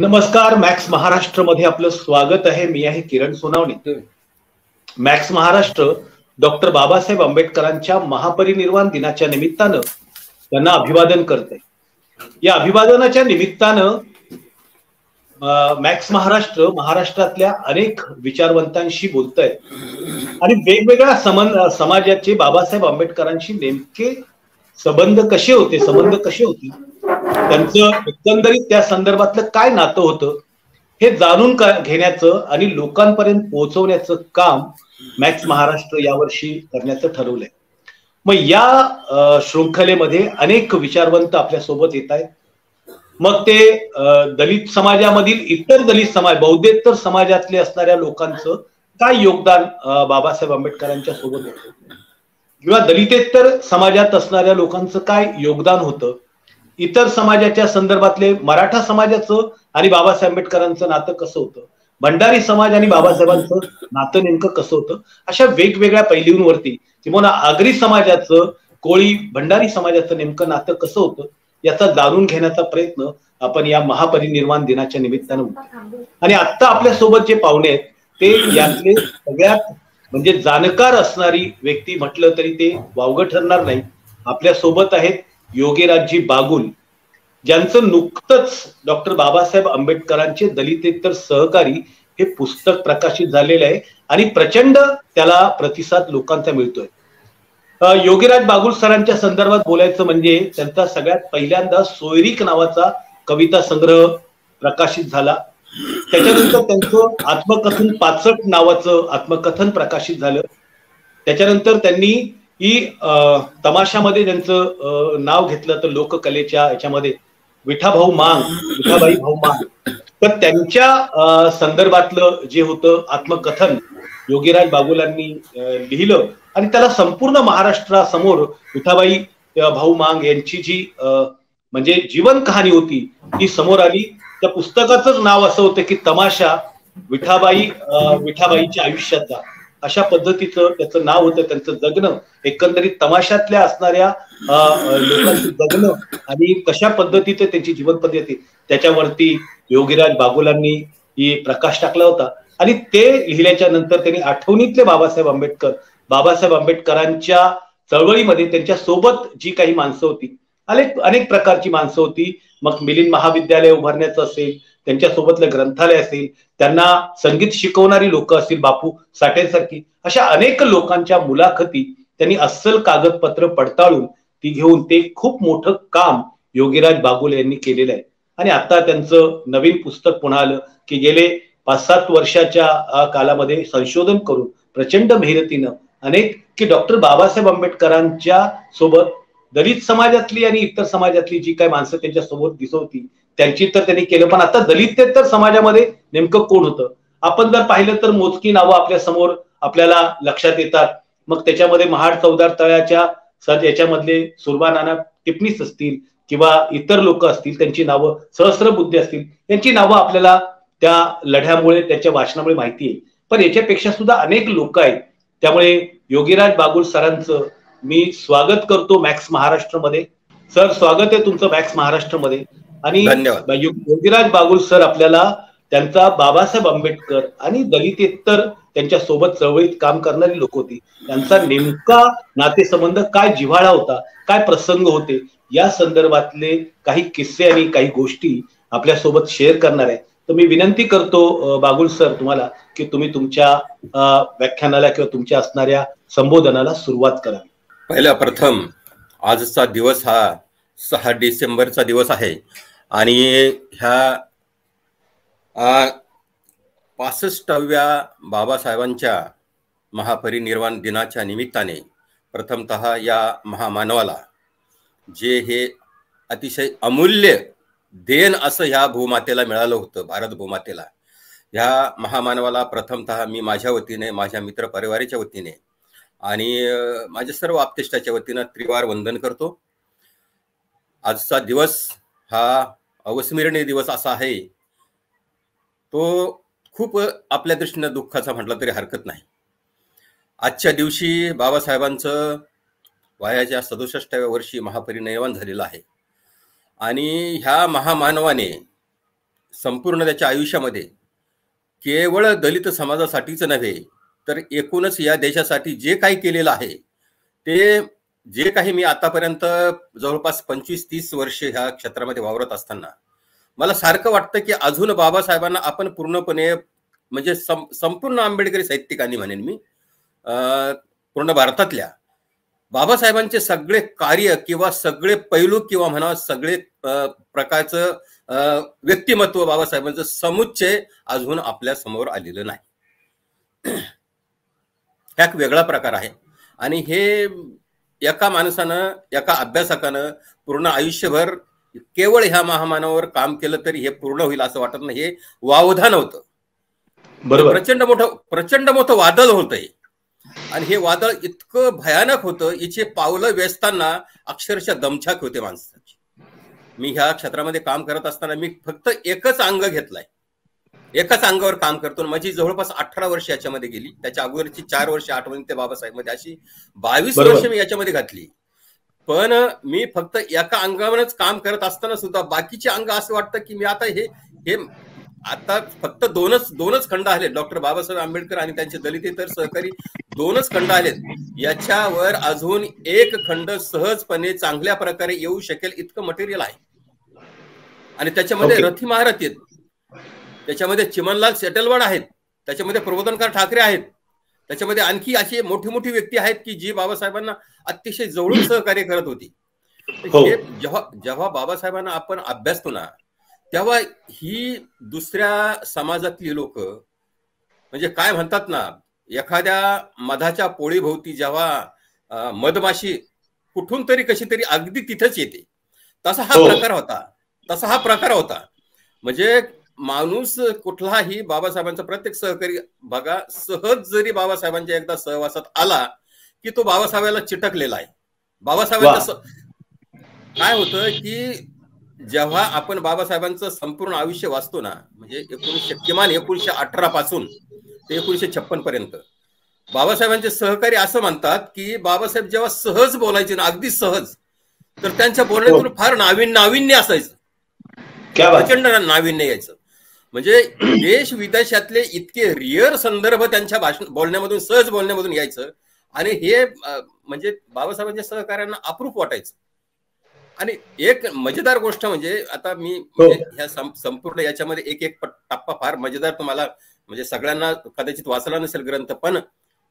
नमस्कार. मॅक्स महाराष्ट्र मध्ये आपलं स्वागत आहे. मी आहे किरण सोनावणे. मॅक्स महाराष्ट्र डॉक्टर बाबासाहेब आंबेडकरांच्या महापरिनिर्वाण दिनाच्या निमित्तानं त्यांना अभिवादन करते. या अभिवादनाच्या निमित्तानं मॅक्स महाराष्ट्र महाराष्ट्रातल्या अनेक विचारवंतांशी बोलतंय आणि वेगवेगळ्या समाजाचे बाबासाहेब आंबेडकरांशी नेमके संबंध कसे होते, त्यांचं एकंदरीत त्या संदर्भातलं काय नातं होतं हे जाणून घेण्याचं आणि लोकांपर्यंत पोहोचवण्याचं काम मॅक्स महाराष्ट्र यावर्षी करण्याचं ठरवलंय. मग या शृंखलेमध्ये अनेक विचारवंत आपल्या सोबत येत आहेत. मग ते दलित समाजामधील इतर दलित समाज, बौद्धेतर समाजातले असणाऱ्या लोकांचं काय योगदान बाबासाहेब आंबेडकरांच्या सोबत होतं, किंवा दलितेतर समाजात असणाऱ्या लोकांचं काय योगदान होतं, इतर समाजाच्या संदर्भातले मराठा समाजाचं आणि बाबासाहेब आंबेडकरांचं नातं कसं होतं, भंडारी समाज आणि बाबासाहेबांचं नातं नेमकं कसं होतं, अशा वेगवेगळ्या पैलूंवरती, किंवा आगरी समाजाचं, कोळी भंडारी समाजाचं नेमकं नातं कसं होतं याचा जाणून घेण्याचा प्रयत्न आपण या महापरिनिर्वाण दिनाच्या निमित्तानं होतो. आणि आता आपल्या सोबत जे पाहुणे आहेत ते यातले सगळ्यात म्हणजे जाणकार असणारी व्यक्ती म्हटलं तरी ते वावगं ठरणार नाही. आपल्या सोबत आहेत योगीराजजी बागुल, ज्यांचं नुकतंच डॉक्टर बाबासाहेब आंबेडकरांचे दलितेतर सहकारी हे पुस्तक प्रकाशित झालेलं आहे आणि प्रचंड त्याला प्रतिसाद लोकांचा मिळतोय. योगीराज बागुल सरांच्या संदर्भात बोलायचं म्हणजे त्यांचा सगळ्यात पहिल्यांदा सोयरीक नावाचा कविता संग्रह प्रकाशित झाला. त्याच्यानंतर त्यांचं आत्मकथन पाचट नावाचं आत्मकथन प्रकाशित झालं. त्याच्यानंतर त्यांनी ही तमाशामध्ये त्यांचं नाव घेतलं तर लोककलेच्या याच्यामध्ये विठाभाऊ मांग, तर त्यांच्या संदर्भातलं जे होतं आत्मकथन योगीराज बागुलांनी लिहिलं आणि त्याला संपूर्ण महाराष्ट्रासमोर विठाबाई भाऊ मांग यांची जी म्हणजे जीवन कहाणी होती ती समोर आली. त्या पुस्तकाचंच नाव असं होतं की तमाशा विठाबाईच्या आयुष्याचा, अशा पद्धतीचं त्याचं नाव होतं. त्यांचं जगणं एकंदरीत तमाशातल्या असणाऱ्या लोकांचं जगणं आणि कशा पद्धतीचं त्यांची जीवन पद्धती त्याच्यावरती योगीराज बागुलांनी ही प्रकाश टाकला होता. आणि ते लिहिल्याच्या नंतर त्यांनी आठवणीतले बाबासाहेब आंबेडकरांच्या चळवळीमध्ये त्यांच्या सोबत जी काही माणसं होती, अनेक प्रकारची माणसं होती, मग मिलिंद महाविद्यालय उभारण्याचं असेल, त्यांच्यासोबतलं ग्रंथालय असेल, त्यांना संगीत शिकवणारी लोक असतील, बापू साठेंसारखी, अशा अनेक लोकांच्या मुलाखती त्यांनी अस्सल कागदपत्र पडताळून ती घेऊन ते खूप मोठं काम योगीराज बागुल यांनी केलेलं आहे. आणि आता त्यांचं नवीन पुस्तक पुन्हा आलं की गेले 5-7 वर्षाच्या कालामध्ये संशोधन करून प्रचंड मेहनतीनं अनेक की डॉक्टर बाबासाहेब आंबेडकरांच्या सोबत दलित समाजातली आणि इतर समाजातली जी काही माणसं त्यांच्या सोबत दिसत होती त्यांची तर त्यांनी केलं. पण आता दलितेतर समाजामध्ये नेमकं कोण होतं आपण जर पाहिलं तर मोजकी नावं आपल्या समोर आपल्याला लक्षात येतात. मग त्याच्यामध्ये महाड चौदार तळ्याच्या याच्यामधले सुरबा नाना टिपणीस असतील किंवा इतर लोक असतील, त्यांची नावं, सहस्रबुद्धे असतील, यांची नावं आपल्याला त्या लढ्यामुळे त्याच्या वाचनामुळे माहिती आहे. पण याच्यापेक्षा सुद्धा अनेक लोक आहेत. त्यामुळे योगीराज बागुल सरांचं मी स्वागत करतो मॅक्स महाराष्ट्रमध्ये. सर, स्वागत आहे तुमचं मॅक्स महाराष्ट्रमध्ये. आणि योगीराज बागुल सर आपल्याला त्यांचा बाबासाहेब आंबेडकर आणि दलितेतर त्यांच्या सोबत चळवळीत काम करणारी लोक होती, त्यांचा नेमका नातेसंबंध काय, जिव्हाळा होता, काय प्रसंग होते, या संदर्भातले काही किस्से आणि काही गोष्टी आपल्या सोबत शेअर करणार आहे. तर मी विनंती करतो बागुल सर तुम्हाला की तुम्ही तुमच्या व्याख्यानाला किंवा तुमच्या असणाऱ्या संबोधनाला सुरुवात करावी. पहिला प्रथम आजचा दिवस हा 6 डिसेंबरचा दिवस आहे आणि ह्या 65व्या बाबासाहेबांच्या महापरिनिर्वाण दिनाच्या निमित्ताने प्रथमतः या महामानवाला जे हे अतिशय अमूल्य देण असं ह्या भूमातेला मिळालं होतं, भारत भूमातेला, ह्या महामानवाला प्रथमतः मी माझ्या वतीने, माझ्या मित्र परिवाराच्या वतीने आणि माझ्या सर्व आप्तेष्टाच्या वतीनं त्रिवार वंदन करतो. आजचा दिवस हा अविस्मरणीय दिवस असा आहे, तो खूप आपल्या दृष्टीनं दुःखाचा म्हटलं तरी हरकत नाही. आजच्या दिवशी बाबासाहेबांचं वयाच्या 67व्या वर्षी महापरिनिर्वाण झालेलं आहे आणि ह्या महामानवाने संपूर्ण त्याच्या आयुष्यामध्ये केवळ दलित समाजासाठीच नव्हे तर एकूणच या देशासाठी जे काही केलेलं आहे, ते जे काही मी आतापर्यंत जवळपास 25-30 वर्ष ह्या क्षेत्रामध्ये वावरत असताना मला सारखं वाटतं की अजून बाबासाहेबांना आपण पूर्णपणे म्हणजे संपूर्ण आंबेडकरी साहित्यिकांनी म्हणेन मी, पूर्ण भारतातल्या बाबासाहेबांचे सगळे कार्य किंवा सगळे पैलू किंवा म्हणा सगळे प्रकारचं व्यक्तिमत्व बाबासाहेबांचं समुच्चय अजून आपल्या समोर आलेलं नाही. हा एक वेगळा प्रकार आहे आणि हे एका माणसानं, एका अभ्यासकानं पूर्ण आयुष्यभर केवळ ह्या महामानवावर काम केलं तरी हे पूर्ण होईल असं वाटत नाही. हे वावधान होतं, बरोबर, प्रचंड मोठं वादळ होतंय आणि हे वादळ इतकं भयानक होतं, हिचे पावलं वेचताना अक्षरशः दमछाक होते माणसाची. मी ह्या क्षेत्रामध्ये काम करत असताना मी फक्त एकच अंग घेतलाय, एकाच अंगावर काम करतो. माझी जवळपास 18 वर्ष याच्यामध्ये गेली. त्याच्या अगोदरची 4 वर्ष आठवणी ते बाबासाहेब मध्ये, अशी 22 वर्ष मी याच्यामध्ये घातली. पण मी फक्त एका अंगावरच काम करत असताना सुद्धा बाकीचे अंग असं वाटतं की मी आता हे आता फक्त दोनच खंड आले, डॉक्टर बाबासाहेब आंबेडकर आणि त्यांचे दलितेतर सहकारी 2च खंड आलेत. याच्यावर अजून एक खंड सहजपणे चांगल्या प्रकारे येऊ शकेल इतकं मटेरियल आहे आणि त्याच्यामध्ये रथी महारथी आहेत, त्याच्यामध्ये चिमनलाल सेटलवाड आहेत, त्याच्यामध्ये प्रबोधनकार ठाकरे आहेत, त्याच्यामध्ये आणखी अशी मोठी व्यक्ती आहेत की जी बाबासाहेबांना अतिशय जवळून सहकार्य करत होती. हे जेव्हा बाबासाहेबांना आपण अभ्यासतो ना, तेव्हा ही दुसऱ्या समाजातली लोक म्हणजे काय म्हणतात ना, एखाद्या मधाच्या पोळीभोवती जेव्हा मधमाशी कुठून तरी कशी तरी अगदी तिथंच येते, तसा हा प्रकार होता. म्हणजे माणूस कुठलाही बाबासाहेबांचा प्रत्येक सहकारी बघा, सहज जरी बाबासाहेबांच्या एकदा सहवासात आला की तो बाबासाहेबांना चिटकलेला आहे. बाबासाहेबांचं काय होतं की जेव्हा आपण बाबासाहेबांचं संपूर्ण आयुष्य वाचतो ना, म्हणजे किमान 1918 पासून ते 1956 पर्यंत बाबासाहेबांचे सहकारी असं म्हणतात की बाबासाहेब जेव्हा सहज बोलायचे ना, अगदी सहज, तर त्यांच्या बोलण्यातून फार नाविन्य असायचं, प्रचंड नाविन्य यायचं. म्हणजे देश विदेशातले इतके रिअर संदर्भ त्यांच्या बोलण्यामधून, सहज बोलण्यामधून यायचं आणि हे म्हणजे बाबासाहेबांच्या सहकार्यांना अप्रूप वाटायचं. आणि एक मजेदार गोष्ट म्हणजे आता मी ह्या संपूर्ण याच्यामध्ये एक टप्पा फार मजेदार तुम्हाला म्हणजे सगळ्यांना कदाचित वाचला नसेल ग्रंथ, पण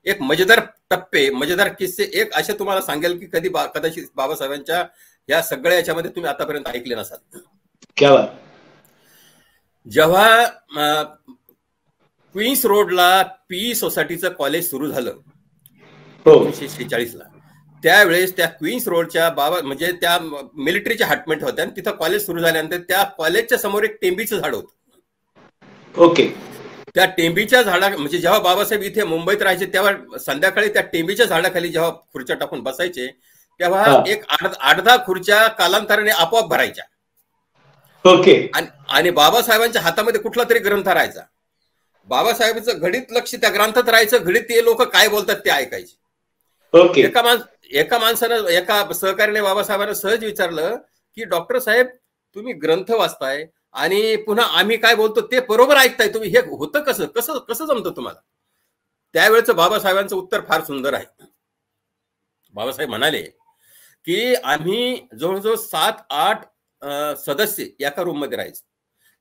एक मजेदार किस्से एक असे तुम्हाला सांगेल की कदाचित बाबासाहेबांच्या या सगळ्या याच्यामध्ये तुम्ही आतापर्यंत ऐकले नसाल. जेव्हा क्वीन्स रोडला पीई सोसायटीचं कॉलेज सुरू झालं 1946 ला, त्यावेळेस त्या क्वीन्स रोडच्या म्हणजे त्या मिलिटरीच्या हटमेंट होत्या आणि तिथं कॉलेज सुरू झाल्यानंतर त्या कॉलेजच्या समोर एक टेंबीचं झाड होतं. त्या टेंबीच्या झाडा म्हणजे जेव्हा बाबासाहेब इथे मुंबईत राहायचे तेव्हा संध्याकाळी त्या टेंबीच्या झाडाखाली जेव्हा खुर्च्या टाकून बसायचे तेव्हा एक 8-10 खुर्च्या कालांतराने आपोआप भरायच्या. आणि बाबासाहेबांच्या हातामध्ये कुठला तरी ग्रंथ राहायचा. बाबासाहेबांचं घडीत लक्ष त्या ग्रंथात राहायचं, घडीत ते लोक काय बोलतात ते ऐकायचे. एका माणसानं, एका सहकार्याने बाबासाहेबांना सहज विचारलं की डॉक्टर साहेब, तुम्ही ग्रंथ वाचताय आणि पुन्हा आम्ही काय बोलतो ते बरोबर ऐकताय, तुम्ही हे होतं कसं जमतं तुम्हाला? त्यावेळेचं बाबासाहेबांचं उत्तर फार सुंदर आहे. बाबासाहेब म्हणाले की आम्ही जवळजवळ 7-8 सदस्य एका रूम मध्ये राहायचे.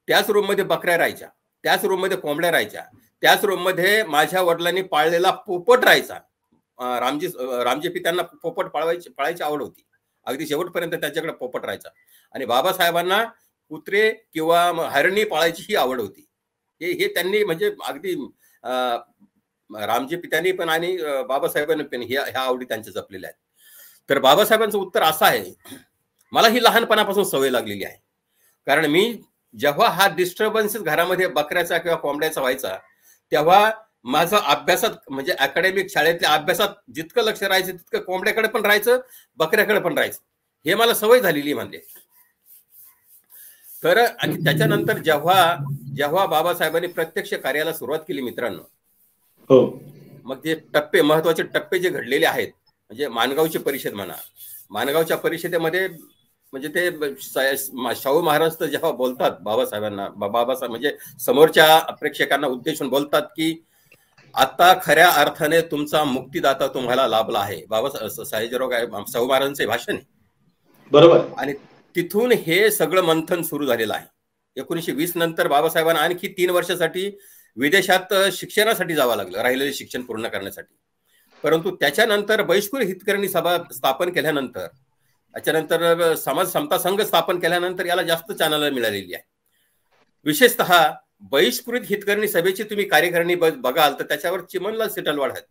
त्याच रूम मध्ये बकऱ्या राहायच्या, त्याच रूम मध्ये कोंबड्या राहायच्या, त्याच रूम मध्ये माझ्या वडिलांनी पाळलेला पोपट राहायचा. रामजी पित्यांना पोपट पाळायची आवड होती, अगदी शेवटपर्यंत त्यांच्याकडे पोपट राहायचा. आणि बाबासाहेबांना कुत्रे किंवा हरणी पाळायची ही आवड होती. हे त्यांनी म्हणजे अगदी रामजी पित्यांनी पण आणि बाबासाहेबांनी पण ह्या आवडी त्यांच्या जपलेल्या आहेत. तर बाबासाहेबांचं उत्तर असं आहे, मला ही लहानपणापासून सवय लागलेली आहे. कारण मी जेव्हा हा डिस्टर्बन्सेस घरामध्ये बकऱ्याचा किंवा कोंबड्याचा व्हायचा तेव्हा माझं अभ्यासात म्हणजे अकॅडमिक शाळेतल्या अभ्यासात जितकं लक्ष राहायचं तितकं कोंबड्याकडे पण राहायचं, बकऱ्याकडे पण राहायचं. हे मला सवय झालेली म्हणले. तर आणि त्याच्यानंतर जेव्हा बाबासाहेबांनी प्रत्यक्ष कार्याला सुरुवात केली मित्रांनो, मग ते महत्वाचे टप्पे जे घडलेले आहेत, म्हणजे माणगावची परिषद म्हणा, माणगावच्या परिषदेमध्ये म्हणजे ते शाहू महाराज जेव्हा बोलतात बाबासाहेबांना, बाबासाहेब म्हणजे समोरच्या प्रेक्षकांना उद्देशून बोलतात की आता खऱ्या अर्थाने तुमचा मुक्तिदाता तुम्हाला लाभला आहे. बाबासाहेब शाहू महाराजांचे भाषण आहे. बरोबर. आणि तिथून हे सगळं मंथन सुरू झालेलं आहे. 1920 नंतर बाबासाहेबांना आणखी 3 वर्षासाठी विदेशात शिक्षणासाठी जावं लागलं, राहिलेले शिक्षण पूर्ण करण्यासाठी. परंतु त्याच्यानंतर बहिष्कृत हितकर्णी सभा स्थापन केल्यानंतर, त्याच्यानंतर समाज समता संघ स्थापन केल्यानंतर याला जास्त चालना मिळालेली आहे. विशेषतः बहिष्कृत हितकर्णी सभेची तुम्ही कार्यकारिणी बघाल तर त्याच्यावर चिमनलाल सेटलवाड आहेत,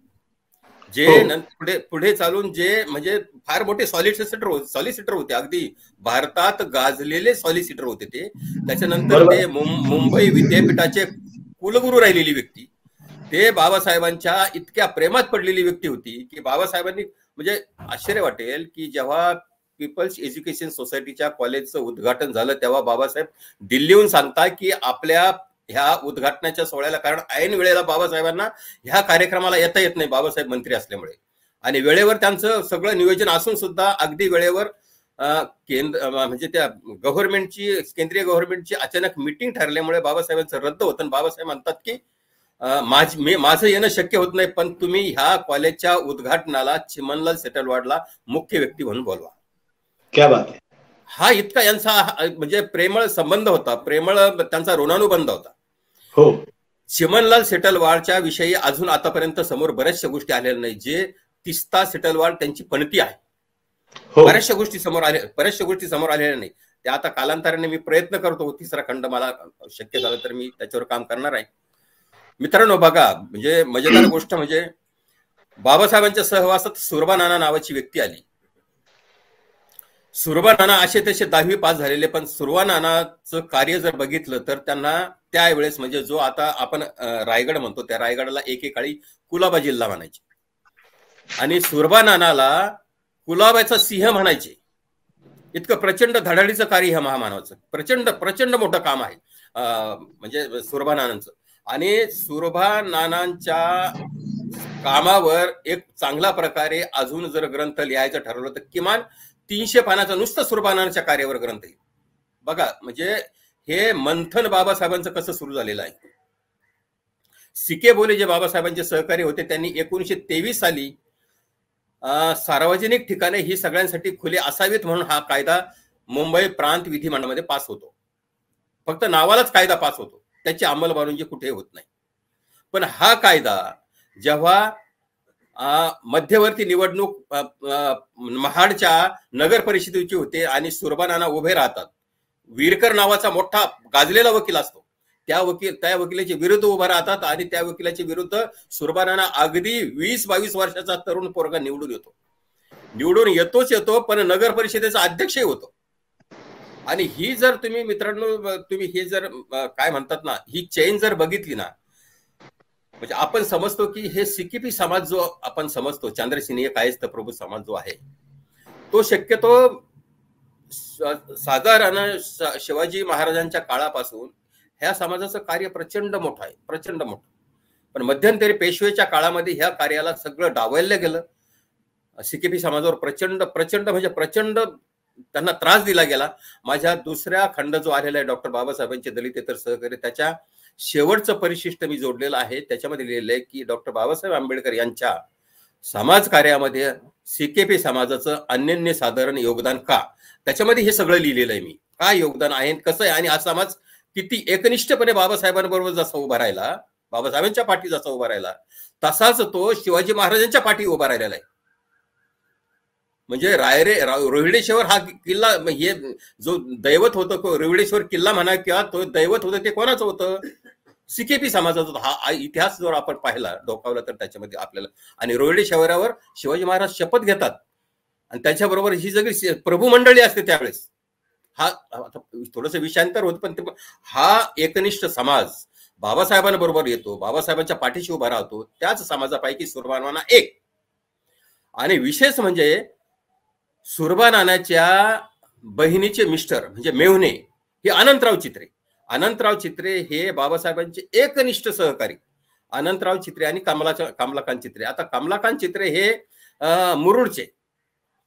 जे पुढे चालून जे म्हणजे फार मोठे सॉलिसिटर होते, अगदी भारतात गाजलेले सॉलिसिटर होते ते. त्याच्यानंतर ते मुंबई विद्यापीठाचे कुलगुरू राहिलेली व्यक्ती, ते बाबासाहेबांच्या इतक्या प्रेमात पडलेली व्यक्ती होती की बाबासाहेबांनी म्हणजे आश्चर्य वाटेल की जेव्हा पीपल्स एज्युकेशन सोसायटीच्या कॉलेजचं उद्घाटन झालं तेव्हा बाबासाहेब दिल्लीहून सांगता की आपल्या ह्या उद्घाटनाच्या सोहळ्याला, कारण ऐन वेळेला बाबासाहेबांना ह्या कार्यक्रमाला येता येत नाही बाबासाहेब मंत्री असल्यामुळे, आणि वेळेवर त्यांचं सगळं नियोजन असून सुद्धा अगदी वेळेवर म्हणजे त्या गव्हर्नमेंटची, केंद्रीय गव्हर्नमेंटची अचानक मीटिंग ठरल्यामुळे बाबासाहेबांचं रद्द होतं. बाबासाहेब म्हणतात की माझं येणं शक्य होत नाही, पण तुम्ही ह्या कॉलेजच्या उद्घाटनाला चिमनलाल सेटलवाडला मुख्य व्यक्ती म्हणून बोलवा. क्या बात आहे. हा इतका यांचा म्हणजे प्रेमळ संबंध होता, प्रेमळ त्यांचा ऋणानुबंध होता. हो. चिमनलाल सेटलवाडच्या विषयी अजून आतापर्यंत समोर बऱ्याचशा गोष्टी आलेल्या नाही. जे तिस्ता सेटलवाड त्यांची पणती आहे, बऱ्याचशा गोष्टी समोर आलेल्या नाही. त्या आता कालांतराने मी प्रयत्न करतो, 3रा खंड मला शक्य झालं तर मी त्याच्यावर काम करणार आहे. मित्रांनो बघा, म्हणजे मजेदार गोष्ट म्हणजे बाबासाहेबांच्या सहवासात सुरबा नाना नावाची व्यक्ती आली. सुरबा नाना असे तसे 10वी पास झालेले, पण सुरबा नानाचं कार्य जर बघितलं तर त्यांना त्यावेळेस म्हणजे जो आता आपण रायगड म्हणतो त्या रायगडला एकेकाळी कुलाबा जिल्हा म्हणायचे, आणि सुरबा नानाला कुलाबाचा सिंह म्हणायचे. इतकं प्रचंड धडाडीचं कार्य ह्या महामानवाचं, प्रचंड मोठं काम आहे म्हणजे सुरबा नानांचं. आणि सुरबा नानांच्या कामावर एक चांगला प्रकारे अजून जर ग्रंथ लिहायचं ठरवलं तर किमान 300 पानाचा नुसतं सुरबा नानांच्या कार्यावर ग्रंथ येईल. बघा म्हणजे हे मंथन बाबासाहेबांचं कसं सुरू झालेलं आहे. सिके बोले जे बाबासाहेबांचे सहकारी होते त्यांनी 1923 साली सार्वजनिक ठिकाणे ही सगळ्यांसाठी खुले असावीत म्हणून हा कायदा मुंबई प्रांत विधिमंडळामध्ये पास होतो. फक्त नावालाच कायदा पास होतो, त्याची अंमलबजावणी कुठे होत नाही. पण हा कायदा जेव्हा मध्यवर्ती निवडणूक महाडच्या नगर परिषदेची होते आणि सुरबा नाना उभे राहतात, वीरकर नावाचा मोठा गाजलेला वकील असतो, त्या वकिलाच्या विरुद्ध उभा राहतात आणि त्या वकिलाच्या विरुद्ध सुरबा नाना अगदी 20-22 वर्षाचा तरुण पोरगा निवडून येतो, पण नगर परिषदेचा अध्यक्षही होतो. आणि ही जर तुम्ही मित्रांनो तुम्ही हे जर काय म्हणतात ना, ही चेन जर बघितली ना, म्हणजे आपण समजतो की हे सिकिपी समाज जो आपण समजतो, चंद्रसिंह कायस्थ प्रभू समाज जो आहे, तो शक्यतो साधारण शिवाजी महाराजांच्या काळापासून ह्या समाजाचं कार्य प्रचंड मोठं आहे. पण मध्यंतरी पेशवेच्या काळामध्ये ह्या कार्याला सगळं डावललं गेलं. सिकिपी समाजावर प्रचंड त्यांना त्रास दिला गेला. माझ्या 2रा खंड जो आलेला आहे डॉक्टर बाबासाहेबांचे दलितेतर सहकारी, त्याच्या शेवटचं परिशिष्ट मी जोडलेलं आहे. त्याच्यामध्ये लिहिलेलं आहे की डॉक्टर बाबासाहेब आंबेडकर यांच्या समाज कार्यामध्ये सिकेपी समाजाचं अनन्य साधारण योगदान का, त्याच्यामध्ये हे सगळं लिहिलेलं आहे मी, काय योगदान आहे, कसं आहे, आणि हा समाज किती एकनिष्ठपणे बाबासाहेबांबरोबर जसा उभा राहिला, बाबासाहेबांच्या पाठी जसा उभा राहिला, तसाच तो शिवाजी महाराजांच्या पाठी उभा राहिलेला आहे. म्हणजे रोहिडेश्वर हा किल्ला, हे जो दैवत होतं, रोहिडेश्वर किल्ला म्हणा किंवा तो दैवत होतं, ते कोणाचं होतं? सिकेपी समाजाचा होता. हा इतिहास जर आपण पाहिला, डोकावला, तर त्याच्यामध्ये आपल्याला, आणि रोहिडेश्वरावर शिवाजी महाराज शपथ घेतात आणि त्याच्याबरोबर ही सगळी प्रभू मंडळी असते त्यावेळेस. हा थोडस विषयांतर होत, पण हा एकनिष्ठ समाज बाबासाहेबांबरोबर येतो, बाबासाहेबांच्या पाठीशी उभा राहतो, त्याच समाजापैकी सुरबा नाना एक. आणि विशेष म्हणजे सुरबा नानाच्या बहिणीचे मिस्टर म्हणजे मेव्हणे हे अनंतराव चित्रे हे बाबासाहेबांचे एकनिष्ठ सहकारी. अनंतराव चित्रे आणि कमलाकांत चित्रे. आता कमलाकांत चित्रे हे मुरुडचे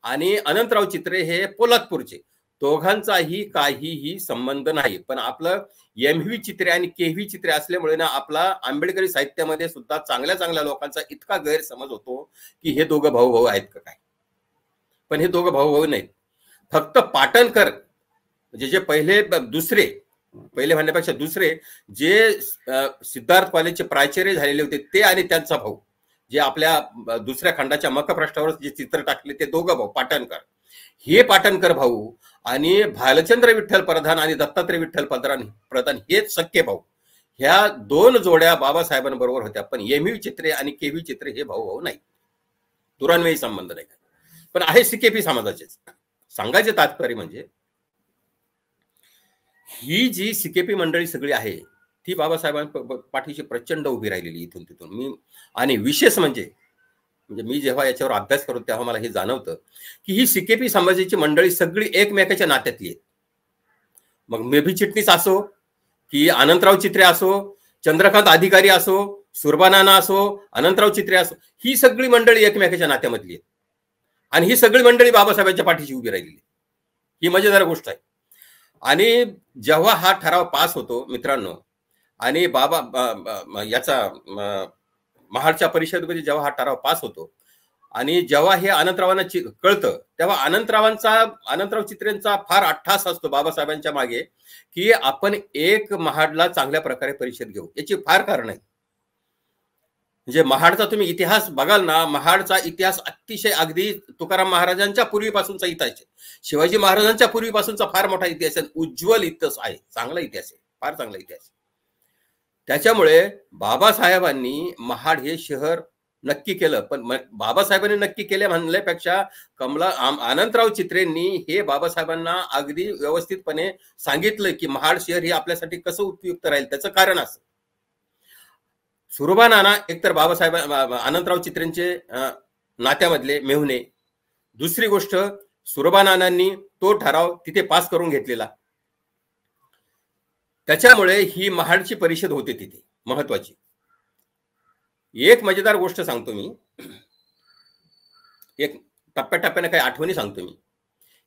आणि अनंतराव चित्रे हे पोलादपूरचे. दोघांचाही काहीही संबंध नाही. पण आपलं एमव्ही चित्रे आणि केव्ही चित्रे असल्यामुळे ना आपला आंबेडकरी साहित्यामध्ये सुद्धा चांगल्या चांगल्या लोकांचा इतका गैरसमज होतो की हे दोघं भाऊ भाऊ आहेत का काय. पण हे दोघं भाऊ भाऊ नाहीत. फक्त पाटणकर म्हणजे जे पहिले म्हणण्यापेक्षा दुसरे जे सिद्धार्थ कॉलेजचे प्राचार्य झालेले होते ते आणि त्यांचा भाऊ जे आपल्या दुसऱ्या खंडाच्या मखपृष्ठावर जे चित्र टाकले ते दोघं भाऊ पाटणकर. हे पाटणकर भाऊ आणि भालचंद्र विठ्ठल प्रधान आणि दत्तात्रय विठ्ठल प्रधान हेच सख्खे भाऊ. ह्या दोन जोड्या बाबासाहेबांबरोबर होत्या. पण एमव्ही चित्रे आणि केव्ही चित्रे हे भाऊ भाऊ नाही, दुरान्वयी संबंध नाही. पण आहे सीकेपी समाजाचेच. सांगायचे तात्पर्य म्हणजे ही जी सीकेपी मंडळी सगळी आहे ती बाबासाहेबांच्या पाठीशी प्रचंड उभी राहिलेली इथून तिथून. आणि विशेष म्हणजे मी जेव्हा याच्यावर अभ्यास करतो तेव्हा मला हे जाणवतं की ही सीकेपी समाजाची मंडळी सगळी एकमेकाच्या नात्यातली आहेत. मग मेभी चिटणीस असो की अनंतराव चित्रे असो, चंद्रकांत अधिकारी असो, सुरबानाना असो, अनंतराव चित्रे असो, ही सगळी मंडळी एकमेकाच्या नात्यामधली आहेत. आणि ही सगळी मंडळी बाबासाहेबांच्या पाठीशी उभी राहिलेली. ही मजेदार गोष्ट आहे. आणि जेव्हा हा ठराव पास होतो मित्रांनो आणि याचा महाडच्या परिषदेमध्ये जेव्हा हा ठराव पास होतो आणि जेव्हा हे अनंतरावांना कळतं तेव्हा अनंतराव चित्रेंचा फार अट्टास असतो बाबासाहेबांच्या मागे की आपण एक महाडला चांगल्या प्रकारे परिषद घेऊ. याची फार कारण आहे. म्हणजे महाडचा तुम्ही इतिहास बघाल ना, महाडचा इतिहास अतिशय अगदी तुकाराम महाराजांच्या पूर्वीपासूनचा इतिहास आहे, शिवाजी महाराजांच्या पूर्वीपासूनचा फार मोठा इतिहास आहे, उज्ज्वल इतिहास आहे, चांगला इतिहास आहे, फार चांगला इतिहास. त्याच्यामुळे बाबासाहेबांनी महाड हे शहर नक्की केलं. पण बाबासाहेबांनी नक्की केले म्हणल्यापेक्षा अनंतराव चित्रेंनी हे बाबासाहेबांना अगदी व्यवस्थितपणे सांगितलं की महाड शहर हे आपल्यासाठी कसं उपयुक्त राहील. त्याचं कारण असं, सुरबा नाना एकतर बाबासाहेब अनंतराव चित्रेंचे नात्यामधले मेहुणे. दुसरी गोष्ट, सुरबा नानांनी तो ठराव तिथे पास करून घेतलेला. त्याच्यामुळे ही महाडची परिषद होते तिथे महत्वाची. एक मजेदार गोष्ट सांगतो मी, एक टप्प्याटप्प्याने काही आठवणी सांगतो मी.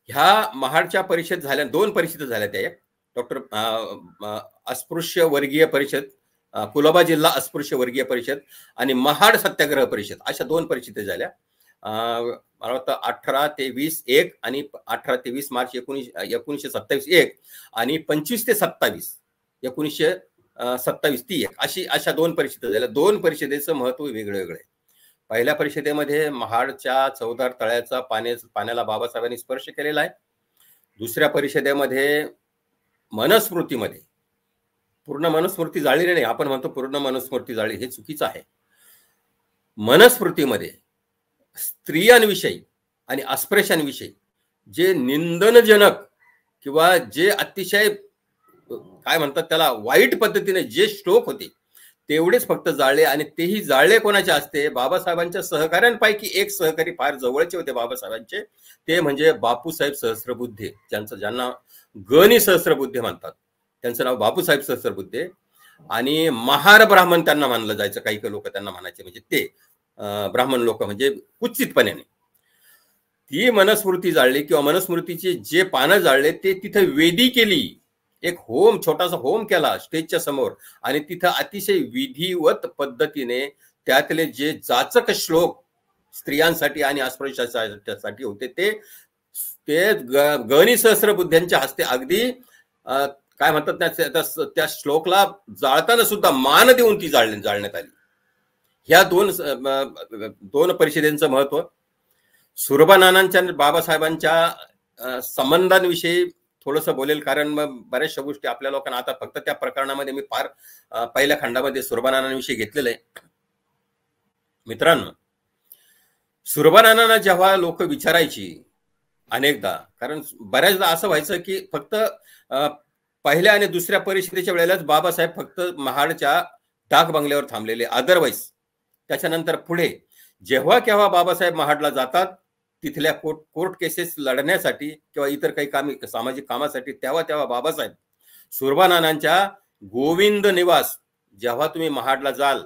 ह्या महाडच्या परिषद झाल्या, दोन परिषद झाल्या त्या. एक डॉक्टर अस्पृश्य वर्गीय परिषद, कुलाबा जिल्हा अस्पृश्य वर्गीय परिषद आणि महाड सत्याग्रह परिषद, अशा दोन परिषदे झाल्या. मला वाटतं 18 ते 20 एक आणि 18 ते 20 मार्च 1927 एक आणि 25 ते 27 1927 ती एक, अशा दोन परिषदा झाल्या. दोन परिषदेचं महत्व वेगळं वेगळं आहे. पहिल्या परिषदेमध्ये महाडच्या चौदार तळ्याचा पाण्याला बाबासाहेबांनी स्पर्श केलेला आहे. दुसऱ्या परिषदेमध्ये मनुस्मृतीमध्ये, पूर्ण मनुस्मृती जाळलेली नाही, आपण म्हणतो पूर्ण मनुस्मृती जाळली, हे चुकीचं आहे. मनुस्मृतीमध्ये स्त्रियांविषयी आणि अस्पृश्यांविषयी जे निंदनजनक किंवा जे अतिशय काय म्हणतात त्याला वाईट पद्धतीने जे श्लोक होते तेवढेच फक्त जाळले. आणि तेही जाळले कोणाचे असते, बाबासाहेबांच्या सहकाऱ्यांपैकी एक सहकारी फार जवळचे होते बाबासाहेबांचे, ते म्हणजे बापूसाहेब सहस्रबुद्धे, ज्यांना गणी सहस्रबुद्धे म्हणतात. त्यांचं नाव बापूसाहेब सहस्रबुद्धे. आणि महार ब्राह्मण त्यांना मानलं जायचं, काही लोक त्यांना म्हणायचे, म्हणजे ते ब्राह्मण लोक म्हणजे कुत्सितपणाने. ती मनुस्मृती जाळली किंवा मनुस्मृतीचे जे पानं जाळले ते तिथे वेदी केली, एक होम, छोटासा होम केला स्टेजच्या समोर आणि तिथं अतिशय विधिवत पद्धतीने त्यातले जे जाचक श्लोक स्त्रियांसाठी आणि अस्पृश्यांसाठी होते ते गणी सहस्रबुद्ध्यांच्या हस्ते अगदी काय म्हणतात त्या श्लोकला जाळताना सुद्धा मान देऊन ती जाळण्यात आली. ह्या दोन परिषदेचं महत्व. सुरबा नानांच्या बाबासाहेबांच्या संबंधांविषयी थोडंसं बोलेल, कारण मग बऱ्याचशा गोष्टी आपल्या लोकांना आता फक्त त्या प्रकरणामध्ये मी फार पहिल्या खंडामध्ये सुरबा नानांविषयी घेतलेलं आहे. मित्रांनो, सुरबा नानांना जेव्हा लोक विचारायची अनेकदा, कारण बऱ्याचदा असं व्हायचं की फक्त पहिल्या आणि दुसऱ्या परिषदेच्या वेळेलाच बाबासाहेब फक्त महाडच्या डाक बंगल्यावर थांबलेले, अदरवाईज त्याच्यानंतर पुढे जेव्हा केव्हा बाबासाहेब महाडला जातात तिथल्या कोर्ट केसेस लढण्यासाठी किंवा इतर काही सामाजिक कामासाठी, तेव्हा बाबासाहेब सुरबा नानांच्या गोविंद निवास, जेव्हा तुम्ही महाडला जाल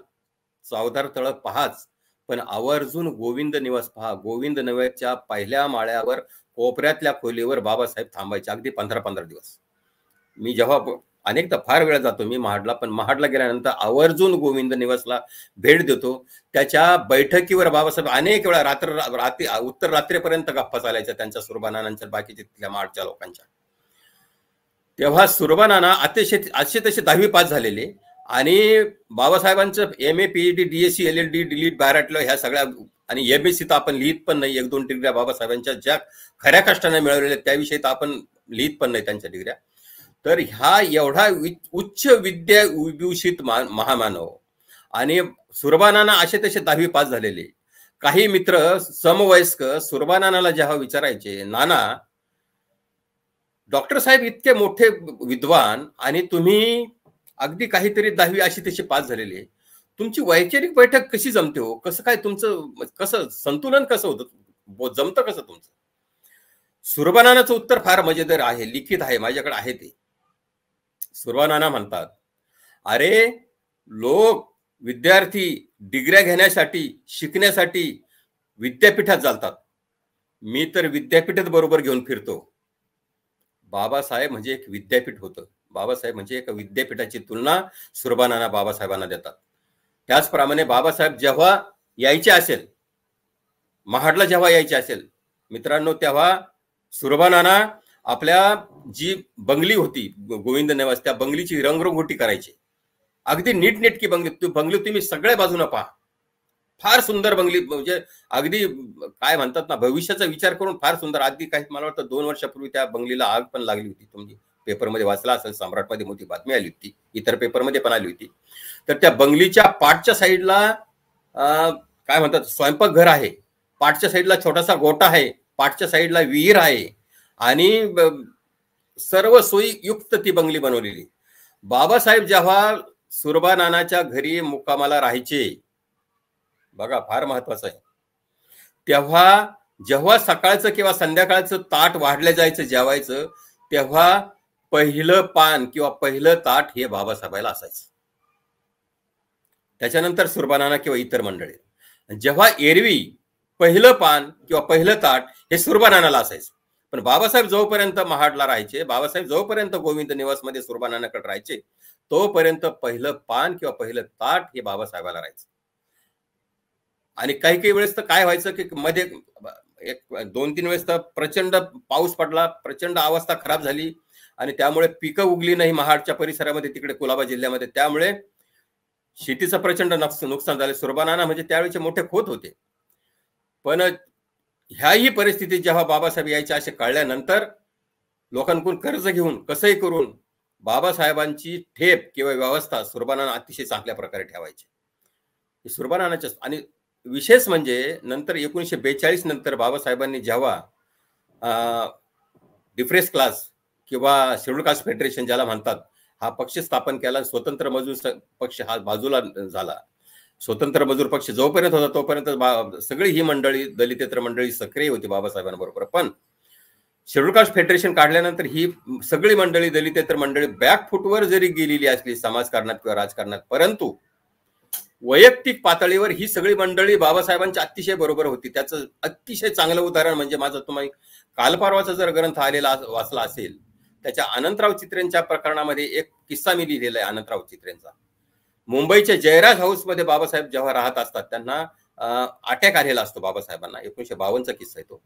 चौदार तळ पहाच, पण आवर्जून गोविंद निवास पहा. गोविंद निवासच्या पहिल्या माळ्यावर कोपऱ्यातल्या खोलीवर बाबासाहेब थांबायचे, अगदी 15-15 दिवस. मी जेव्हा अनेकदा फार वेळा जातो मी महाडला, पण महाडला गेल्यानंतर आवर्जून गोविंद निवासला भेट देतो. त्याच्या बैठकीवर बाबासाहेब अनेक वेळा रात्री उत्तर रात्रीपर्यंत गप्पा चालायच्या त्यांच्या सुरबानांच्या, बाकीच्या तिथल्या महाडच्या लोकांच्या. तेव्हा सुरबानाना असे तसे 10वी पास झालेले आणि बाबासाहेबांचं MA PhD DSc LLD DLitt बॅराटलं ह्या सगळ्या आणि MSc तर आपण लिहित पण नाही. 1-2 डिग्र्या बाबासाहेबांच्या ज्या खऱ्या कष्टाने मिळवलेल्या त्याविषयी तर आपण लिहित पण नाही त्यांच्या डिग्र्या. तर ह्या एवढा उच्च विद्या विभूषित महामानव आणि सुरबानाना असे तसे 10वी पास झालेले काही मित्र समवयस्क सुरबानानाला जेव्हा विचारायचे, नाना डॉक्टर साहेब इतके मोठे विद्वान आणि तुम्ही अगदी काहीतरी 10वी अशी तशी पास झालेले, तुमची वैचारिक बैठक कशी जमते हो, कसं काय तुमचं, कसं संतुलन कसं होतं, जमतं कसं तुमचं? सुरबानानाचं उत्तर फार मजेदार आहे, लिखित आहे, माझ्याकडे आहे ते. सुरबानाना म्हणतात, अरे लोक विद्यार्थी डिग्र्या घेण्यासाठी शिकण्यासाठी विद्यापीठात चालतात, मी तर विद्यापीठात बरोबर घेऊन फिरतो. बाबासाहेब म्हणजे एक विद्यापीठ होतं. बाबासाहेब म्हणजे एका विद्यापीठाची तुलना सुरबानाना बाबासाहेबांना देतात. त्याचप्रमाणे बाबासाहेब जेव्हा यायचे असेल महाडला, जेव्हा यायचे असेल मित्रांनो, तेव्हा सुरबानाना आपल्या जी बंगली होती गोविंद निवास, त्या बंगलीची रंगरंगोटी करायची. अगदी नीटनेटकी बंगली तुम्ही सगळ्या बाजूने पहा, फार सुंदर बंगली, म्हणजे अगदी काय म्हणतात ना, भविष्याचा विचार करून फार सुंदर. अगदी काही मला वाटतं 2 वर्षापूर्वी त्या बंगलीला आग पण लागली होती. तुम्ही पेपरमध्ये वाचला असेल, सम्राटमध्ये मोठी बातमी आली होती, इतर पेपरमध्ये पण आली होती. तर त्या बंगलीच्या पाठच्या साईडला काय म्हणतात स्वयंपाकघर आहे, पाठच्या साईडला छोटासा गोठा आहे, पाठच्या साईडला विहीर आहे आणि सर्व सोयी युक्त ती बंगली बनवलेली. बाबासाहेब जेव्हा सुरबानानाच्या घरी मुक्कामाला राहायचे, बघा फार महत्वाचं आहे, तेव्हा जेव्हा सकाळचं किंवा संध्याकाळचं ताट वाढलं जायचं जेवायचं, तेव्हा पहिलं पान किंवा पहिलं ताट हे बाबासाहेबाला असायचं. त्याच्यानंतर सुरबानाना किंवा इतर मंडळी. जेव्हा एरवी पहिलं पान किंवा पहिलं ताट हे सुरबानानाला असायचं, पण बाबासाहेब जोपर्यंत महाडला राहायचे, बाबासाहेब जोपर्यंत गोविंद निवासमध्ये सुरबानानाकडे राहायचे, तोपर्यंत पहिलं पान किंवा पहिलं ताट हे बाबासाहेबाला राहायचं. आणि काही काही वेळेस तर काय व्हायचं की मध्ये 1-2-3 वेळेस तर प्रचंड पाऊस पडला, प्रचंड अवस्था खराब झाली आणि त्यामुळे पिकं उगली नाही महाडच्या परिसरामध्ये, तिकडे कुलाबा जिल्ह्यामध्ये, त्यामुळे शेतीचं प्रचंड नुकसान झालं. सुरबानाना म्हणजे त्यावेळेचे मोठे खोत होते. पण ह्याही परिस्थितीत जेव्हा बाबासाहेब यायचे असे कळल्यानंतर लोकांकडून कर्ज घेऊन कसंही करून बाबासाहेबांची ठेप किंवा व्यवस्था सुरबानाना अतिशय चांगल्या प्रकारे ठेवायचे. सुरबानानाच्या आणि विशेष म्हणजे नंतर 1942 नंतर बाबासाहेबांनी जेव्हा डिफ्रेस क्लास किंवा शेड्यूल कास्ट फेडरेशन ज्याला म्हणतात हा पक्ष स्थापन केला, स्वतंत्र मजूर पक्ष हा बाजूला झाला. स्वतंत्र मजूर पक्ष जोपर्यंत होता तोपर्यंत सगळी ही मंडळी, दलितेतर मंडळी सक्रिय होती बाबासाहेबांबरोबर. पण शेड्यूल कास्ट फेडरेशन काढल्यानंतर ही सगळी मंडळी, दलितेतर मंडळी बॅकफुटवर जरी गेलेली असली समाजकारणात किंवा राजकारणात, परंतु वैयक्तिक पातळीवर ही सगळी मंडळी बाबासाहेबांच्या अतिशय बरोबर होती. त्याचं अतिशय चांगलं उदाहरण म्हणजे माझं तुम्ही कालपारवाचा जर ग्रंथ आलेला वाचला असेल, त्याच्या अनंतराव चित्रेंच्या प्रकरणामध्ये एक किस्सा मी लिहिलेला आहे. अनंतराव चित्रेंचा मुंबईच्या जयराज हाऊसमध्ये बाबासाहेब जेव्हा राहत असतात त्यांना अटॅक आलेला असतो बाबासाहेबांना. 1952चा किस्सा आहे तो.